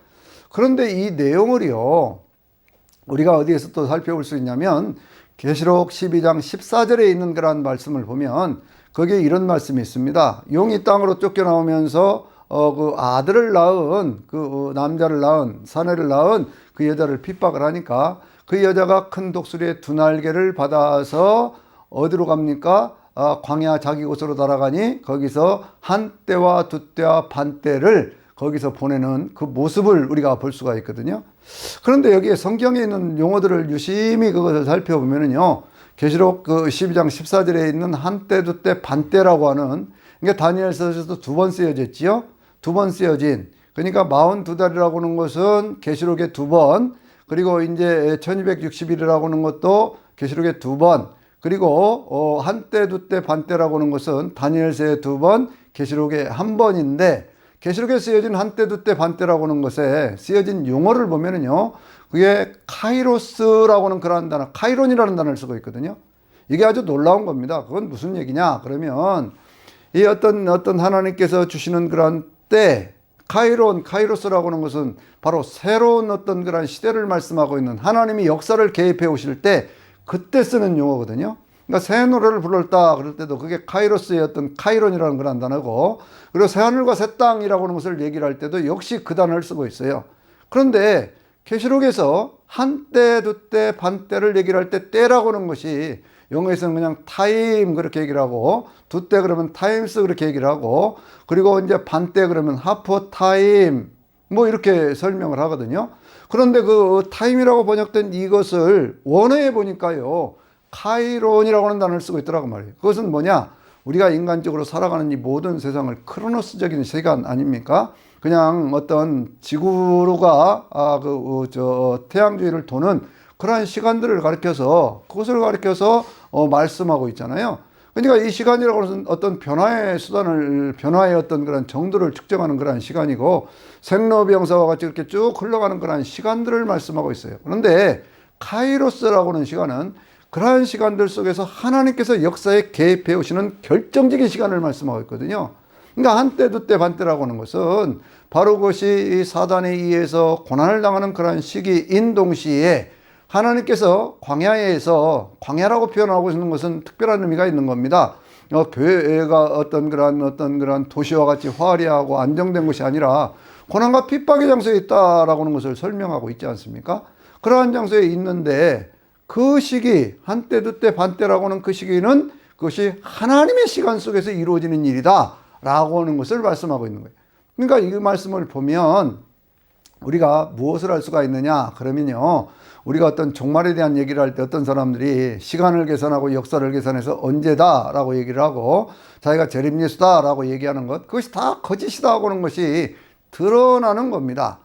S1: 그런데 이 내용을요, 우리가 어디에서 또 살펴볼 수 있냐면 계시록 12장 14절에 있는 그런 말씀을 보면 거기에 이런 말씀이 있습니다. 용이 땅으로 쫓겨나오면서 그 아들을 낳은, 그 남자를 낳은, 사내를 낳은 그 여자를 핍박을 하니까 그 여자가 큰 독수리의 두 날개를 받아서 어디로 갑니까? 광야 자기 곳으로 날아가니 거기서 한 때와 두 때와 반 때를 거기서 보내는 그 모습을 우리가 볼 수가 있거든요. 그런데 여기에 성경에 있는 용어들을 유심히 그것을 살펴보면요, 계시록 그 12장 14절에 있는 한때, 두때, 반때라고 하는, 그러니까 다니엘서에서도 두 번 쓰여졌지요. 두 번 쓰여진, 그러니까 42달이라고 하는 것은 계시록에 두 번, 그리고 이제 1260일이라고 하는 것도 계시록에 두 번, 그리고 한때, 두때, 반때라고 하는 것은 다니엘서에 두 번, 계시록에 한 번인데, 계시록에 쓰여진 한때, 두때, 반때라고 하는 것에 쓰여진 용어를 보면은요, 그게 카이로스라고 하는 그런 단어, 카이론이라는 단어를 쓰고 있거든요. 이게 아주 놀라운 겁니다. 그건 무슨 얘기냐? 그러면 이 어떤 하나님께서 주시는 그런 때, 카이론, 카이로스라고 하는 것은 바로 새로운 어떤 그런 시대를 말씀하고 있는, 하나님이 역사를 개입해 오실 때 그때 쓰는 용어거든요. 그러니까 새 노래를 부를다 그럴 때도 그게 카이로스의 어떤 카이론이라는 그런 단어고, 그리고 새 하늘과 새 땅이라고 하는 것을 얘기를 할 때도 역시 그 단어를 쓰고 있어요. 그런데 계시록에서 한때, 두때, 반때를 얘기를 할 때 때라고 하는 것이 영어에서는 그냥 타임 그렇게 얘기를 하고, 두때 그러면 타임스 그렇게 얘기를 하고, 그리고 이제 반때 그러면 하프 타임 뭐 이렇게 설명을 하거든요. 그런데 그 타임이라고 번역된 이것을 원어에 보니까요, 카이론이라고 하는 단어를 쓰고 있더라고 말이에요. 그것은 뭐냐? 우리가 인간적으로 살아가는 이 모든 세상을 크로노스적인 시간 아닙니까? 그냥 어떤 지구가 태양주위를 도는 그러한 시간들을 가리켜서, 그것을 가리켜서 말씀하고 있잖아요. 그러니까 이 시간이라고 하는 어떤 변화의 수단을, 변화의 어떤 그런 정도를 측정하는 그런 시간이고, 생로병사와 같이 이렇게 쭉 흘러가는 그런 시간들을 말씀하고 있어요. 그런데 카이로스라고 하는 시간은 그러한 시간들 속에서 하나님께서 역사에 개입해 오시는 결정적인 시간을 말씀하고 있거든요. 그러니까 한때, 두때, 반때라고 하는 것은 바로 그것이 사단에 의해서 고난을 당하는 그러한 시기인 동시에 하나님께서 광야에서, 광야라고 표현하고 있는 것은 특별한 의미가 있는 겁니다. 교회가 어떤 그런 도시와 같이 화려하고 안정된 것이 아니라 고난과 핍박의 장소에 있다라고 하는 것을 설명하고 있지 않습니까? 그러한 장소에 있는데 그 시기, 한때, 두때, 반때라고 하는 그 시기는 그것이 하나님의 시간 속에서 이루어지는 일이다 라고 하는 것을 말씀하고 있는 거예요. 그러니까 이 말씀을 보면 우리가 무엇을 할 수가 있느냐? 그러면요, 우리가 어떤 종말에 대한 얘기를 할 때 어떤 사람들이 시간을 계산하고 역사를 계산해서 언제다 라고 얘기를 하고 자기가 재림 예수다 라고 얘기하는 것, 그것이 다 거짓이다 하고 하는 것이 드러나는 겁니다.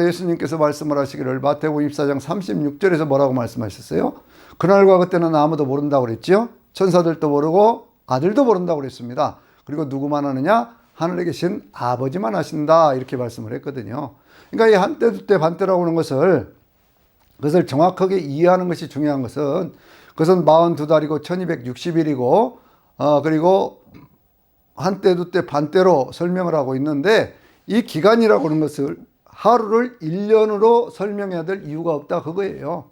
S1: 예수님께서 말씀을 하시기를 마태복음 24장 36절에서 뭐라고 말씀하셨어요? 그날과 그때는 아무도 모른다고 그랬죠. 천사들도 모르고 아들도 모른다고 그랬습니다. 그리고 누구만 아느냐? 하늘에 계신 아버지만 아신다 이렇게 말씀을 했거든요. 그러니까 이 한때, 두때, 반때라고 하는 그것을 정확하게 이해하는 것이 중요한 것은, 그것은 42달이고 1260일이고 그리고 한때, 두때, 반때로 설명을 하고 있는데, 이 기간이라고 하는 것을 하루를 1년으로 설명해야 될 이유가 없다 그거예요.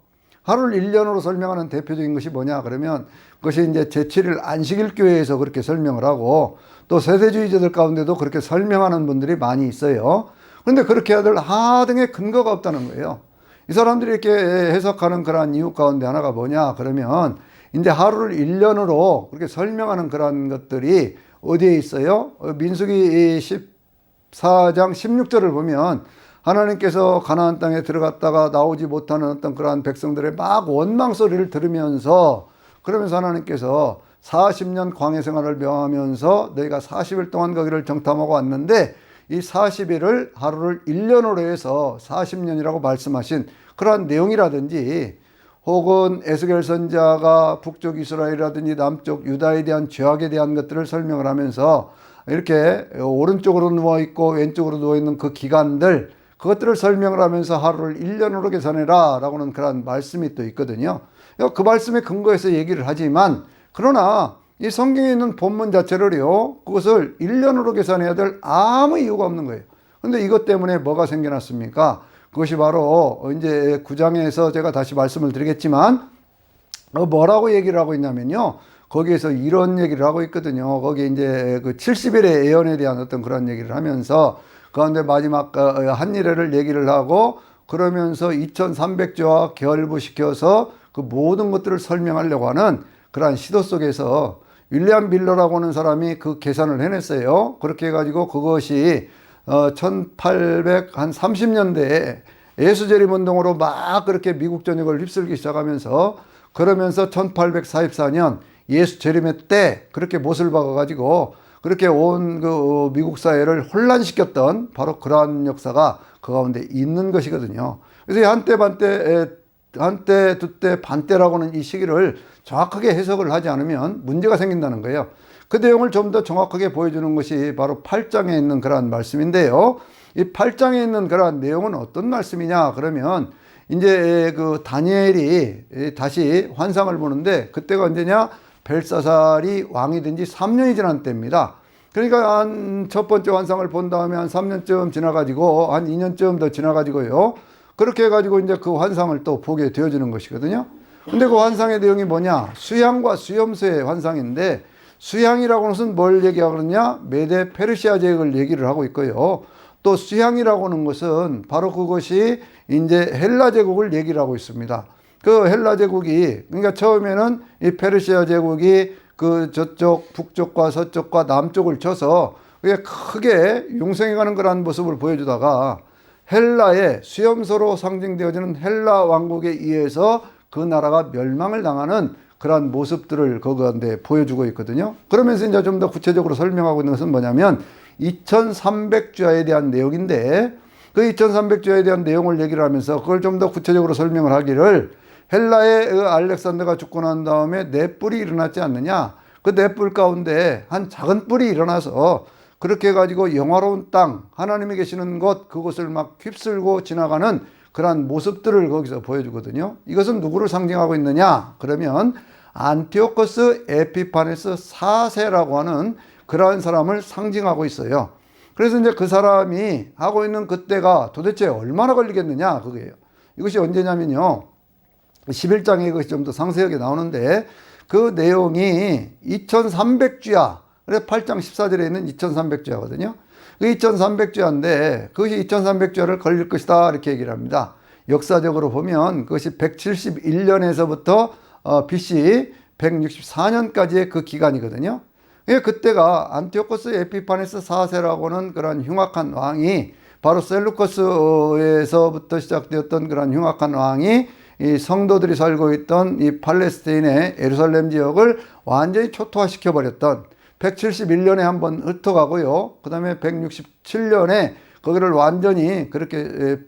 S1: 하루를 1년으로 설명하는 대표적인 것이 뭐냐 그러면 그것이 이제 제7일 안식일 교회에서 그렇게 설명을 하고 또 세대주의자들 가운데도 그렇게 설명하는 분들이 많이 있어요. 그런데 그렇게 해야 될 하등의 근거가 없다는 거예요. 이 사람들이 이렇게 해석하는 그러한 이유 가운데 하나가 뭐냐 그러면 이제 하루를 1년으로 그렇게 설명하는 그런 것들이 어디에 있어요? 민수기 14장 16절을 보면 하나님께서 가나안 땅에 들어갔다가 나오지 못하는 어떤 그러한 백성들의 막 원망 소리를 들으면서 그러면서 하나님께서 40년 광야 생활을 명하면서 너희가 40일 동안 거기를 정탐하고 왔는데 이 40일을 하루를 1년으로 해서 40년이라고 말씀하신 그러한 내용이라든지 혹은 에스겔 선지자가 북쪽 이스라엘이라든지 남쪽 유다에 대한 죄악에 대한 것들을 설명을 하면서 이렇게 오른쪽으로 누워있고 왼쪽으로 누워있는 그 기간들 그것들을 설명을 하면서 하루를 1년으로 계산해라 라고는 그런 말씀이 또 있거든요. 그 말씀에 근거해서 얘기를 하지만 그러나 이 성경에 있는 본문 자체를요 그것을 1년으로 계산해야 될 아무 이유가 없는 거예요. 근데 이것 때문에 뭐가 생겨났습니까? 그것이 바로 이제 9장에서 제가 다시 말씀을 드리겠지만 뭐라고 얘기를 하고 있냐면요. 거기에서 이런 얘기를 하고 있거든요. 거기 이제 그 70일의 예언에 대한 어떤 그런 얘기를 하면서 그런데 마지막 한 일회를 얘기를 하고 그러면서 2300조와 결부시켜서 그 모든 것들을 설명하려고 하는 그러한 시도 속에서 윌리엄 밀러라고 하는 사람이 그 계산을 해냈어요. 그렇게 해가지고 그것이 1830년대에 예수재림 운동으로 막 그렇게 미국 전역을 휩쓸기 시작하면서 그러면서 1844년 예수 재림의 때 그렇게 못을 박아가지고 그렇게 온 그 미국 사회를 혼란시켰던 바로 그러한 역사가 그 가운데 있는 것이거든요. 그래서 한때, 두때, 반때라고는 이 시기를 정확하게 해석을 하지 않으면 문제가 생긴다는 거예요. 그 내용을 좀 더 정확하게 보여주는 것이 바로 8장에 있는 그러한 말씀인데요. 이 8장에 있는 그러한 내용은 어떤 말씀이냐 그러면 이제 그 다니엘이 다시 환상을 보는데 그때가 언제냐? 벨사살이 왕이 된 지 3년이 지난 때입니다. 그러니까 한 첫 번째 환상을 본 다음에 한 3년쯤 지나가지고 한 2년쯤 더 지나가지고요. 그렇게 해가지고 이제 그 환상을 또 보게 되어지는 것이거든요. 근데 그 환상의 내용이 뭐냐? 수향과 수염소의 환상인데 수향이라고 하는 것은 뭘 얘기하고 그러냐? 메데 페르시아 제국을 얘기를 하고 있고요. 또 수향이라고 하는 것은 바로 그것이 이제 헬라 제국을 얘기를 하고 있습니다. 그 헬라 제국이 그러니까 처음에는 이 페르시아 제국이 그 저쪽 북쪽과 서쪽과 남쪽을 쳐서 그게 크게 융성해가는 그런 모습을 보여주다가 헬라의 수염소로 상징되어지는 헬라 왕국에 의해서 그 나라가 멸망을 당하는 그러한 모습들을 거기에 보여주고 있거든요. 그러면서 이제 좀 더 구체적으로 설명하고 있는 것은 뭐냐면 2300주야에 대한 내용인데 그 2300주야에 대한 내용을 얘기를 하면서 그걸 좀 더 구체적으로 설명을 하기를 헬라의 알렉산더가 죽고 난 다음에 네 뿔이 일어났지 않느냐. 그 네 뿔 가운데 한 작은 뿔이 일어나서 그렇게 해가지고 영화로운 땅, 하나님이 계시는 곳, 그곳을 막 휩쓸고 지나가는 그러한 모습들을 거기서 보여주거든요. 이것은 누구를 상징하고 있느냐? 그러면 안티오코스 에피파네스 4세라고 하는 그러한 사람을 상징하고 있어요. 그래서 이제 그 사람이 하고 있는 그때가 도대체 얼마나 걸리겠느냐? 그거예요. 이것이 언제냐면요. 11장에 이것이 좀 더 상세하게 나오는데 그 내용이 2300주야. 그래 8장 14절에 있는 2300주야거든요. 그 2300주야인데 그것이 2300주야를 걸릴 것이다 이렇게 얘기를 합니다. 역사적으로 보면 그것이 171년에서부터 BC 164년까지의 그 기간이거든요. 그때가 안티오코스 에피파네스 4세라고는 그런 흉악한 왕이 바로 셀루커스에서부터 시작되었던 그런 흉악한 왕이 이 성도들이 살고 있던 이 팔레스타인의 예루살렘 지역을 완전히 초토화시켜 버렸던 171년에 한번 흩어가고요. 그 다음에 167년에 거기를 완전히 그렇게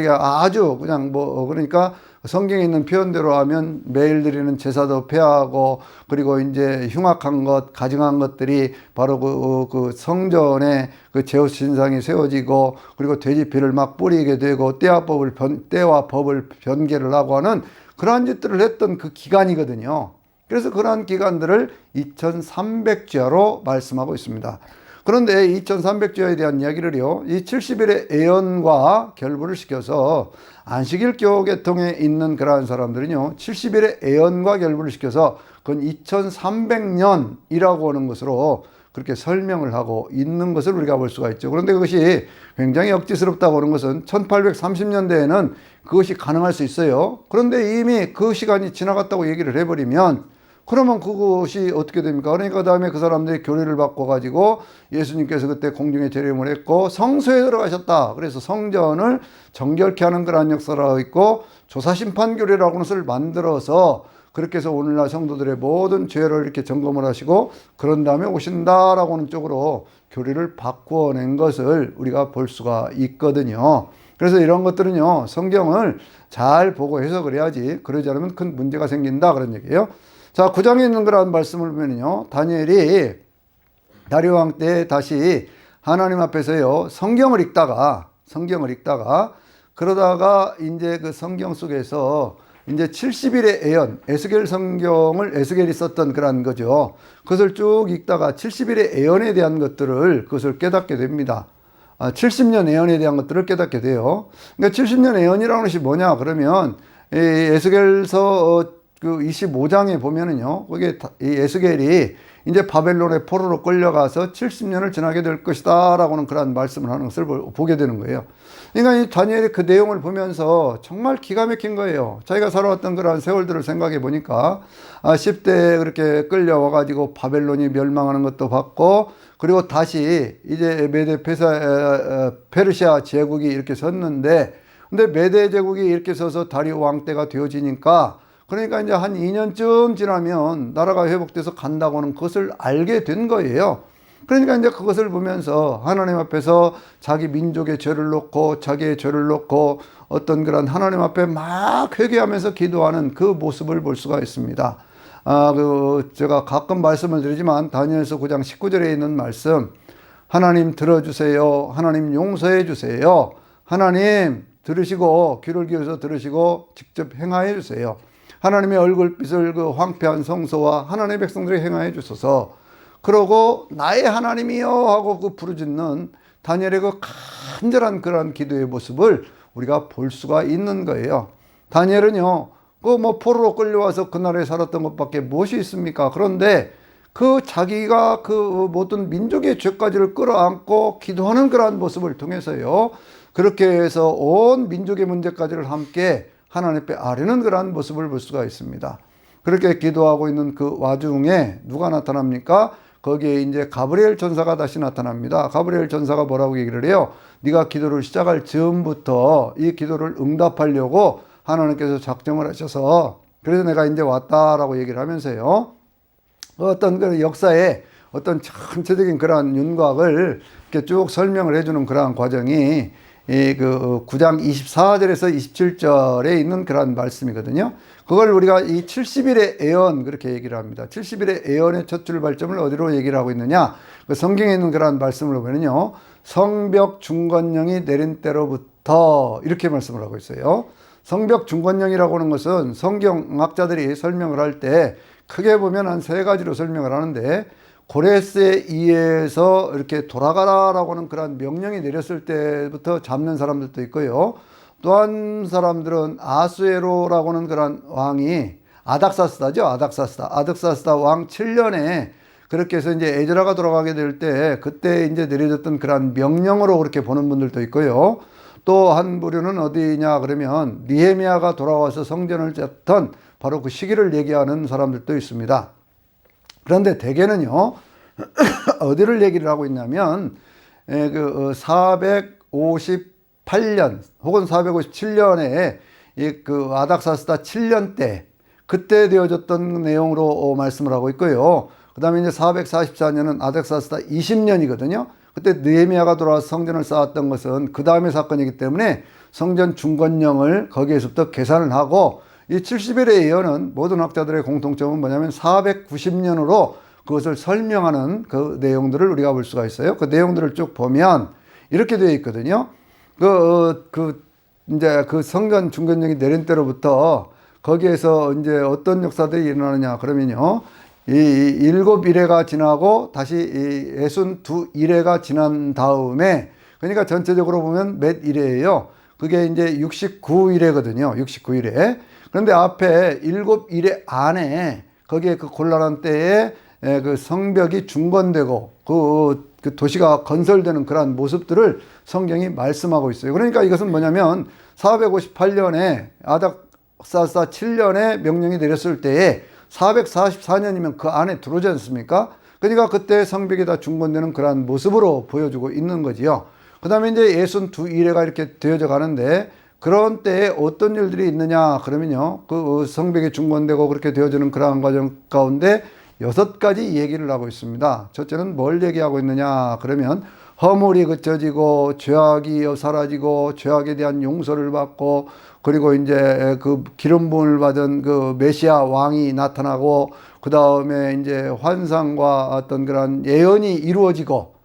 S1: 아주 그냥 그러니까 성경에 있는 표현대로 하면 매일 드리는 제사도 폐하고 그리고 이제 흉악한 것, 가증한 것들이 바로 그 성전에 그 제우스 신상이 세워지고 그리고 돼지피를 막 뿌리게 되고 때와 법을 변개를 하고 하는 그러한 짓들을 했던 그 기간이거든요. 그래서 그러한 기간들을 2300주야로 말씀하고 있습니다. 그런데 2300주야에 대한 이야기를요, 이 70일의 애언과 결부를 시켜서 안식일 교계통에 있는 그러한 사람들은요, 70일의 애언과 결부를 시켜서 그건 2300년이라고 하는 것으로 그렇게 설명을 하고 있는 것을 우리가 볼 수가 있죠. 그런데 그것이 굉장히 억지스럽다고 하는 것은 1830년대에는 그것이 가능할 수 있어요. 그런데 이미 그 시간이 지나갔다고 얘기를 해버리면 그러면 그것이 어떻게 됩니까? 그러니까 그 다음에 그 사람들이 교리를 바꿔가지고 예수님께서 그때 공중에 재림을 했고 성소에 들어가셨다. 그래서 성전을 정결케 하는 그러한 역사라고 있고 조사심판교리라고 하는 것을 만들어서 그렇게 해서 오늘날 성도들의 모든 죄를 이렇게 점검을 하시고 그런 다음에 오신다라고 하는 쪽으로 교리를 바꾸어낸 것을 우리가 볼 수가 있거든요. 그래서 이런 것들은요, 성경을 잘 보고 해석을 해야지, 그러지 않으면 큰 문제가 생긴다 그런 얘기예요. 자, 9장에 있는 그런 말씀을 보면요, 다니엘이 다리오 왕 때 다시 하나님 앞에서요, 성경을 읽다가 그러다가 이제 그 성경 속에서 이제 70일의 애언, 에스겔 성경을 에스겔이 썼던 그런 거죠. 그것을 쭉 읽다가 70일의 애언에 대한 것들을 그것을 깨닫게 됩니다. 70년 애언에 대한 것들을 깨닫게 돼요. 그러니까 70년 애언이라는 것이 뭐냐 그러면 이 에스겔서 그 25장에 보면은요, 그게 이 에스겔이 이제 바벨론의 포로로 끌려가서 70년을 지나게 될 것이다 라고는 그런 말씀을 하는 것을 보게 되는 거예요. 그러니까 이 다니엘이 그 내용을 보면서 정말 기가 막힌 거예요. 자기가 살아왔던 그런 세월들을 생각해 보니까 10대에 그렇게 끌려와 가지고 바벨론이 멸망하는 것도 봤고, 그리고 다시 이제 메데 페르시아 제국이 이렇게 섰는데, 근데 메데 제국이 이렇게 서서 다리오 왕 때가 되어지니까, 그러니까 이제 한 2년쯤 지나면 나라가 회복돼서 간다고 하는 것을 알게 된 거예요. 그러니까 이제 그것을 보면서 하나님 앞에서 자기 민족의 죄를 놓고 자기의 죄를 놓고 어떤 그런 하나님 앞에 막 회개하면서 기도하는 그 모습을 볼 수가 있습니다. 제가 가끔 말씀을 드리지만 다니엘서 9장 19절에 있는 말씀, 하나님 들어주세요. 하나님 용서해 주세요. 하나님 들으시고 귀를 기울여서 들으시고 직접 행하여 주세요. 하나님의 얼굴빛을 그 황폐한 성소와 하나님의 백성들이 행하여 주소서. 그러고 나의 하나님이여 하고 그 부르짖는 다니엘의 그 간절한 그런 기도의 모습을 우리가 볼 수가 있는 거예요. 다니엘은요, 그 뭐 포로로 끌려와서 그 나라에 살았던 것밖에 무엇이 있습니까? 그런데 그 자기가 그 모든 민족의 죄까지를 끌어안고 기도하는 그러한 모습을 통해서요, 그렇게 해서 온 민족의 문제까지를 함께 하나님 앞에 아뢰는 그러한 모습을 볼 수가 있습니다. 그렇게 기도하고 있는 그 와중에 누가 나타납니까? 거기에 이제 가브리엘 전사가 다시 나타납니다. 가브리엘 전사가 뭐라고 얘기를 해요? 네가 기도를 시작할 즈음부터 이 기도를 응답하려고 하나님께서 작정을 하셔서 그래서 내가 이제 왔다라고 얘기를 하면서요, 어떤 그 역사의 어떤 전체적인 그러한 윤곽을 이렇게 쭉 설명을 해주는 그러한 과정이 그 9장 24절에서 27절에 있는 그런 말씀이거든요. 그걸 우리가 이 70일의 애언 그렇게 얘기를 합니다. 70일의 애언의 첫 출발점을 어디로 얘기를 하고 있느냐? 그 성경에 있는 그런 말씀을 보면요, 성벽 중건령이 내린 때로부터 이렇게 말씀을 하고 있어요. 성벽 중건령이라고 하는 것은 성경학자들이 설명을 할 때 크게 보면 한 세 가지로 설명을 하는데, 고레스에 의해서 이렇게 돌아가라라고 하는 그런 명령이 내렸을 때부터 잡는 사람들도 있고요. 또 한 사람들은 아수에로라고 하는 그런 왕이 아닥사스다죠. 아닥사스다 왕 7년에 그렇게 해서 이제 에즈라가 돌아가게 될 때 그때 이제 내려졌던 그런 명령으로 그렇게 보는 분들도 있고요. 또 한 부류는 어디냐 그러면 느헤미야가 돌아와서 성전을 졌던 바로 그 시기를 얘기하는 사람들도 있습니다. 그런데 대개는요, 어디를 얘기를 하고 있냐면, 그 458년 혹은 457년에 그 아닥사스다 7년 때, 그때 되어졌던 내용으로 말씀을 하고 있고요. 그 다음에 이제 444년은 아닥사스다 20년이거든요. 그때 느헤미야가 돌아와서 성전을 쌓았던 것은 그 다음의 사건이기 때문에 성전 중건령을 거기에서부터 계산을 하고, 이 70일의 예언은 모든 학자들의 공통점은 뭐냐면 490년으로 그것을 설명하는 그 내용들을 우리가 볼 수가 있어요. 그 내용들을 쭉 보면 이렇게 되어 있거든요. 이제 그 성전 중건령이 내린 때로부터 거기에서 이제 어떤 역사들이 일어나느냐 그러면요, 이 일곱 이래가 지나고 다시 이 62이래가 지난 다음에, 그러니까 전체적으로 보면 몇 이래예요? 그게 이제 69이래거든요. 69이래. 그런데 앞에 일곱 이래 안에 거기에 그 곤란한 때에 그 성벽이 중건되고 그 도시가 건설되는 그러한 모습들을 성경이 말씀하고 있어요. 그러니까 이것은 뭐냐면 458년에 아닥사스다 7년에 명령이 내렸을 때에 444년이면 그 안에 들어오지 않습니까? 그러니까 그때 성벽이 다 중건되는 그러한 모습으로 보여주고 있는 거지요. 그 다음에 이제 62이래가 이렇게 되어져 가는데, 그런 때에 어떤 일들이 있느냐 그러면요, 그 성벽이 중건되고 그렇게 되어지는 그러한 과정 가운데 6가지 얘기를 하고 있습니다. 첫째는 뭘 얘기하고 있느냐 그러면 허물이 그쳐지고 죄악이 사라지고 죄악에 대한 용서를 받고, 그리고 이제 그 기름 부음을 받은 그 메시아 왕이 나타나고, 그 다음에 이제 환상과 어떤 그런 예언이 이루어지고,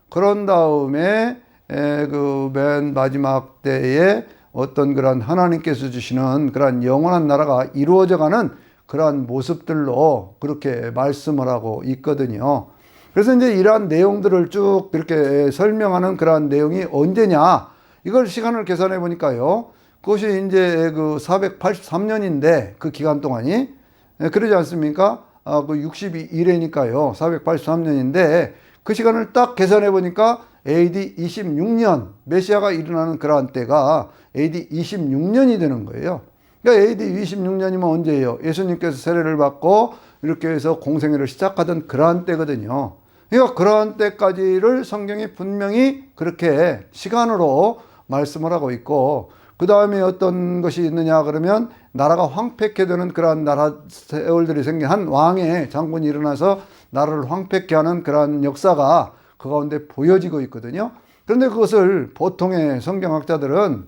S1: 그런 다음에 그 맨 마지막 때에 어떤 그런 하나님께서 주시는 그런 영원한 나라가 이루어져가는 그러한 모습들로 그렇게 말씀을 하고 있거든요. 그래서 이제 이러한 내용들을 쭉 이렇게 설명하는 그러한 내용이 언제냐, 이걸 시간을 계산해 보니까요, 그것이 이제 그 483년인데 그 기간 동안이 그러지 않습니까? 그 62일이니까요 483년인데 그 시간을 딱 계산해 보니까 AD 26년 메시아가 일어나는 그러한 때가 AD 26년이 되는 거예요. 그러니까 AD 26년이면 언제예요? 예수님께서 세례를 받고 이렇게 해서 공생애를 시작하던 그러한 때거든요. 그러니까 그러한 때까지를 성경이 분명히 그렇게 시간으로 말씀을 하고 있고, 그 다음에 어떤 것이 있느냐 그러면 나라가 황폐케 되는 그러한 나라 세월들이 생긴, 한 왕의 장군이 일어나서 나라를 황폐케 하는 그러한 역사가 그 가운데 보여지고 있거든요. 그런데 그것을 보통의 성경학자들은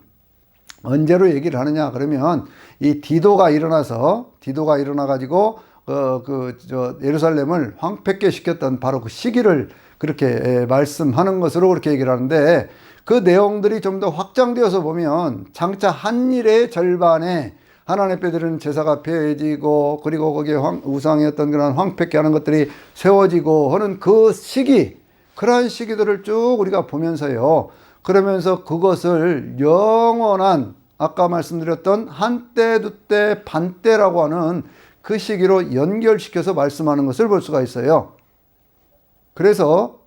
S1: 언제로 얘기를 하느냐 그러면 이 디도가 일어나가지고 예루살렘을 황폐케 시켰던 바로 그 시기를 그렇게 말씀하는 것으로 그렇게 얘기를 하는데, 그 내용들이 좀 더 확장되어서 보면 장차 한 일의 절반에 하나님 빼드리는 제사가 폐해지고, 그리고 거기에 우상의 어떤 그런 황폐케 하는 것들이 세워지고 하는 그 시기, 그러한 시기들을 쭉 우리가 보면서요, 그러면서 그것을 영원한, 아까 말씀드렸던 한때 두때 반때라고 하는 그 시기로 연결시켜서 말씀하는 것을 볼 수가 있어요. 그래서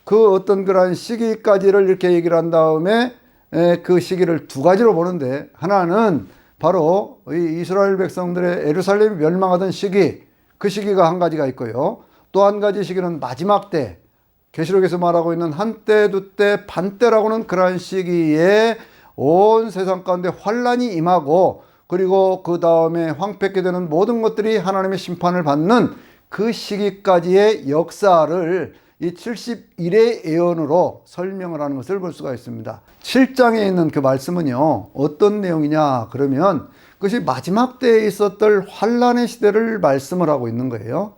S1: 그 어떤 그러한 시기까지를 이렇게 얘기를 한 다음에 그 시기를 두 가지로 보는데, 하나는 바로 이 이스라엘 백성들의 예루살렘이 멸망하던 시기, 그 시기가 한 가지가 있고요. 또 한 가지 시기는 마지막 때, 계시록에서 말하고 있는 한때 두때 반때라고 하는 그러한 시기에 온 세상 가운데 환란이 임하고, 그리고 그 다음에 황폐케 되는 모든 것들이 하나님의 심판을 받는 그 시기까지의 역사를 이 71의 예언으로 설명을 하는 것을 볼 수가 있습니다. 7장에 있는 그 말씀은요, 어떤 내용이냐 그러면 그것이 마지막 때에 있었던 환란의 시대를 말씀을 하고 있는 거예요.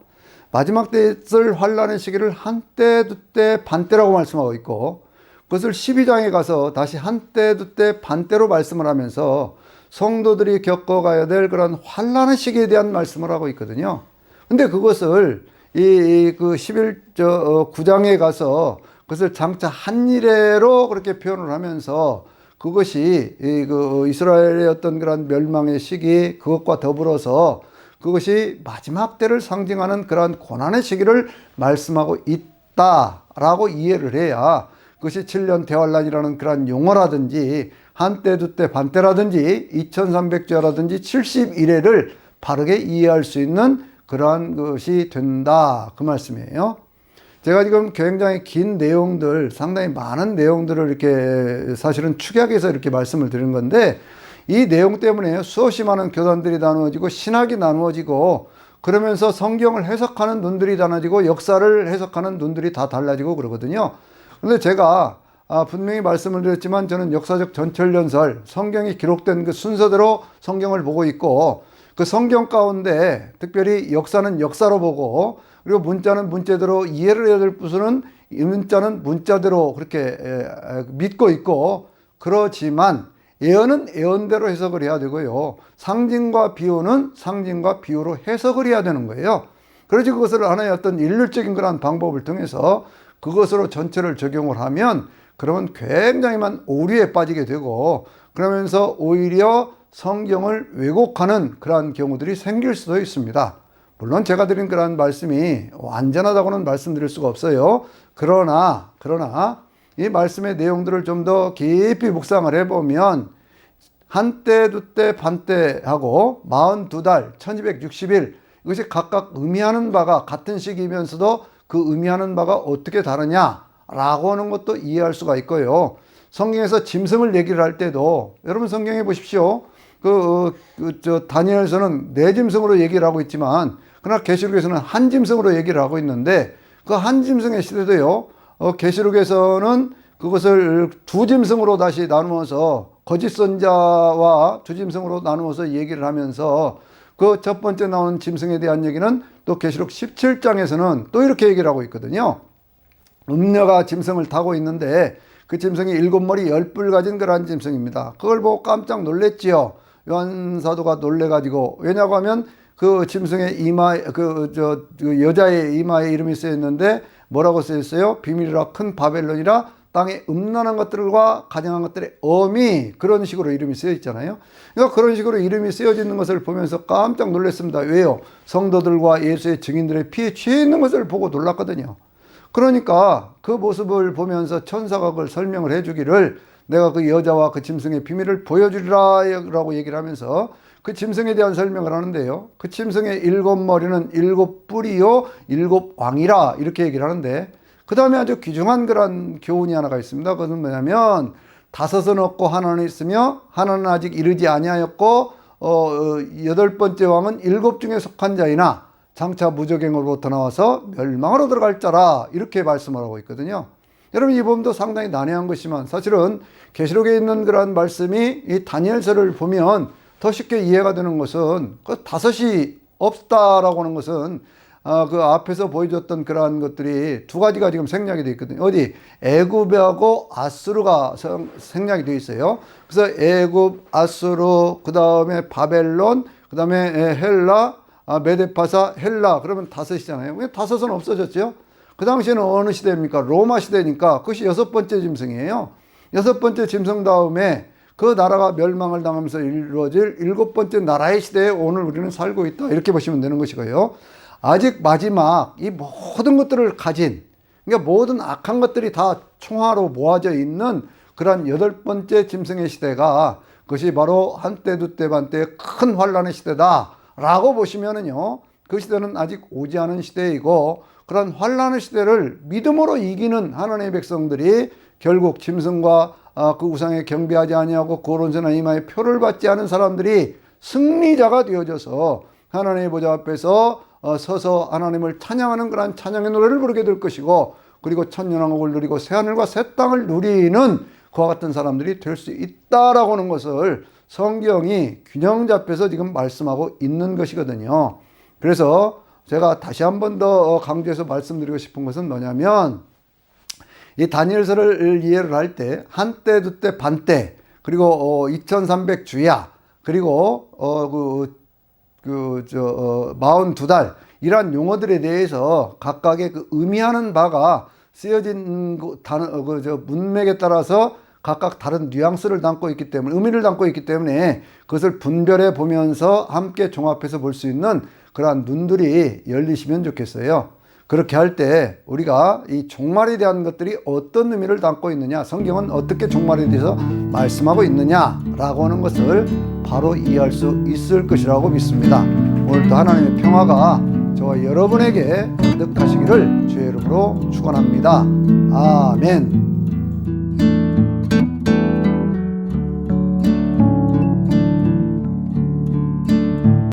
S1: 마지막 때에 있을 환란의 시기를 한때 두때 반때라고 말씀하고 있고, 그것을 12장에 가서 다시 한때 두때 반때로 말씀을 하면서 성도들이 겪어가야 될 그런 환란의 시기에 대한 말씀을 하고 있거든요. 근데 그것을 그 9장에 가서 그것을 장차 한 일회로 그렇게 표현을 하면서, 그것이 그 이스라엘의 어떤 그런 멸망의 시기, 그것과 더불어서 그것이 마지막 때를 상징하는 그러한 고난의 시기를 말씀하고 있다라고 이해를 해야 그것이 7년 대환란이라는 그러한 용어라든지 한때 두때 반때라든지 2300주야라든지 71회를 바르게 이해할 수 있는 그러한 것이 된다, 그 말씀이에요. 제가 지금 굉장히 긴 내용들, 상당히 많은 내용들을 이렇게 사실은 축약해서 이렇게 말씀을 드린 건데, 이 내용 때문에 수없이 많은 교단들이 나누어지고 신학이 나누어지고, 그러면서 성경을 해석하는 눈들이 달라지고 역사를 해석하는 눈들이 다 달라지고 그러거든요. 그런데 제가 분명히 말씀을 드렸지만, 저는 역사적 전철연설, 성경이 기록된 그 순서대로 성경을 보고 있고, 그 성경 가운데 특별히 역사는 역사로 보고, 그리고 문자는 문자대로 이해를 해야 될 부분은 문자는 문자대로 그렇게 믿고 있고, 그렇지만 예언은 예언대로 해석을 해야 되고요, 상징과 비유는 상징과 비유로 해석을 해야 되는 거예요. 그러지 그것을 하나의 어떤 일률적인 그런 방법을 통해서 그것으로 전체를 적용을 하면 그러면 굉장히만 오류에 빠지게 되고 그러면서 오히려 성경을 왜곡하는 그러한 경우들이 생길 수도 있습니다. 물론 제가 드린 그러한 말씀이 완전하다고는 말씀드릴 수가 없어요. 그러나 이 말씀의 내용들을 좀 더 깊이 묵상을 해보면 한때, 두때, 반때 하고 42달, 1260일 이것이 각각 의미하는 바가 같은 시기이면서도 그 의미하는 바가 어떻게 다르냐라고 하는 것도 이해할 수가 있고요. 성경에서 짐승을 얘기를 할 때도 여러분 성경에 보십시오. 다니엘서는 네 짐승으로 얘기를 하고 있지만 그러나 계시록에서는 한 짐승으로 얘기를 하고 있는데 그 한 짐승의 시대도요. 계시록에서는 그것을 두 짐승으로 다시 나누어서 거짓 선자와 두 짐승으로 나누어서 얘기를 하면서 그 첫 번째 나오는 짐승에 대한 얘기는 또 계시록 17장에서는 또 이렇게 얘기를 하고 있거든요. 음녀가 짐승을 타고 있는데 그 짐승이 7머리 10뿔 가진 그러한 짐승입니다. 그걸 보고 깜짝 놀랬지요. 요한 사도가 놀래가지고 왜냐고 하면 그 짐승의 이마 그 여자의 이마에 이름이 쓰여 있는데 뭐라고 쓰여 있어요? 비밀이라 큰 바벨론이라 땅에 음란한 것들과 가증한 것들의 어미 그런 식으로 이름이 쓰여 있잖아요. 그러니까 그런 식으로 이름이 쓰여지는 것을 보면서 깜짝 놀랐습니다. 왜요? 성도들과 예수의 증인들의 피에 취해 있는 것을 보고 놀랐거든요. 그러니까 그 모습을 보면서 천사가 그걸 설명을 해주기를 내가 그 여자와 그 짐승의 비밀을 보여주리라 라고 얘기를 하면서 그 짐승에 대한 설명을 하는데요. 그 짐승의 7머리는 7뿔이요 7왕이라 이렇게 얘기를 하는데 그 다음에 아주 귀중한 그런 교훈이 하나가 있습니다. 그것은 뭐냐면 5은 없고 하나는 있으며 하나는 아직 이르지 아니하였고 8번째 왕은 7 중에 속한 자이나 장차 무저갱으로부터 나와서 멸망으로 들어갈 자라 이렇게 말씀을 하고 있거든요. 여러분 이 부분도 상당히 난해한 것이지만 사실은 계시록에 있는 그런 말씀이 이 다니엘서를 보면 더 쉽게 이해가 되는 것은 그 5이 없다라고 하는 것은 그 앞에서 보여줬던 그러한 것들이 두 가지가 지금 생략이 되어 있거든요. 어디? 애굽하고 아수르가 생략이 되어 있어요. 그래서 애굽, 아수르, 그 다음에 바벨론, 그 다음에 헬라, 메데파사, 헬라 그러면 5이잖아요. 왜 5은 없어졌죠? 그 당시에는 어느 시대입니까? 로마 시대니까 그것이 6번째 짐승이에요. 6번째 짐승 다음에 그 나라가 멸망을 당하면서 이루어질 7번째 나라의 시대에 오늘 우리는 살고 있다. 이렇게 보시면 되는 것이고요. 아직 마지막 이 모든 것들을 가진 그러니까 모든 악한 것들이 다 총화로 모아져 있는 그런 8번째 짐승의 시대가 그것이 바로 한때 두때 반때의 큰 환란의 시대다 라고 보시면은요 그 시대는 아직 오지 않은 시대이고 그런 환란의 시대를 믿음으로 이기는 하나님의 백성들이 결국 짐승과 그 우상에 경배하지 아니하고 그 오른손이나 이마에 표를 받지 않은 사람들이 승리자가 되어져서 하나님의 보좌 앞에서 서서 하나님을 찬양하는 그런 찬양의 노래를 부르게 될 것이고 그리고 천년왕국을 누리고 새하늘과 새 땅을 누리는 그와 같은 사람들이 될 수 있다라고 하는 것을 성경이 균형 잡혀서 지금 말씀하고 있는 것이거든요. 그래서 제가 다시 한 번 더 강조해서 말씀드리고 싶은 것은 뭐냐면 이 다니엘서를 이해를 할 때 한때, 두때, 반때 그리고 2300주야 그리고 42달 이러한 용어들에 대해서 각각의 그 의미하는 바가 쓰여진 문맥에 따라서 각각 다른 뉘앙스를 담고 있기 때문에 의미를 담고 있기 때문에 그것을 분별해 보면서 함께 종합해서 볼 수 있는 그러한 눈들이 열리시면 좋겠어요. 그렇게 할 때 우리가 이 종말에 대한 것들이 어떤 의미를 담고 있느냐 성경은 어떻게 종말에 대해서 말씀하고 있느냐라고 하는 것을 바로 이해할 수 있을 것이라고 믿습니다. 오늘도 하나님의 평화가 저와 여러분에게 가득하시기를 주의 이름으로 축원합니다. 아멘.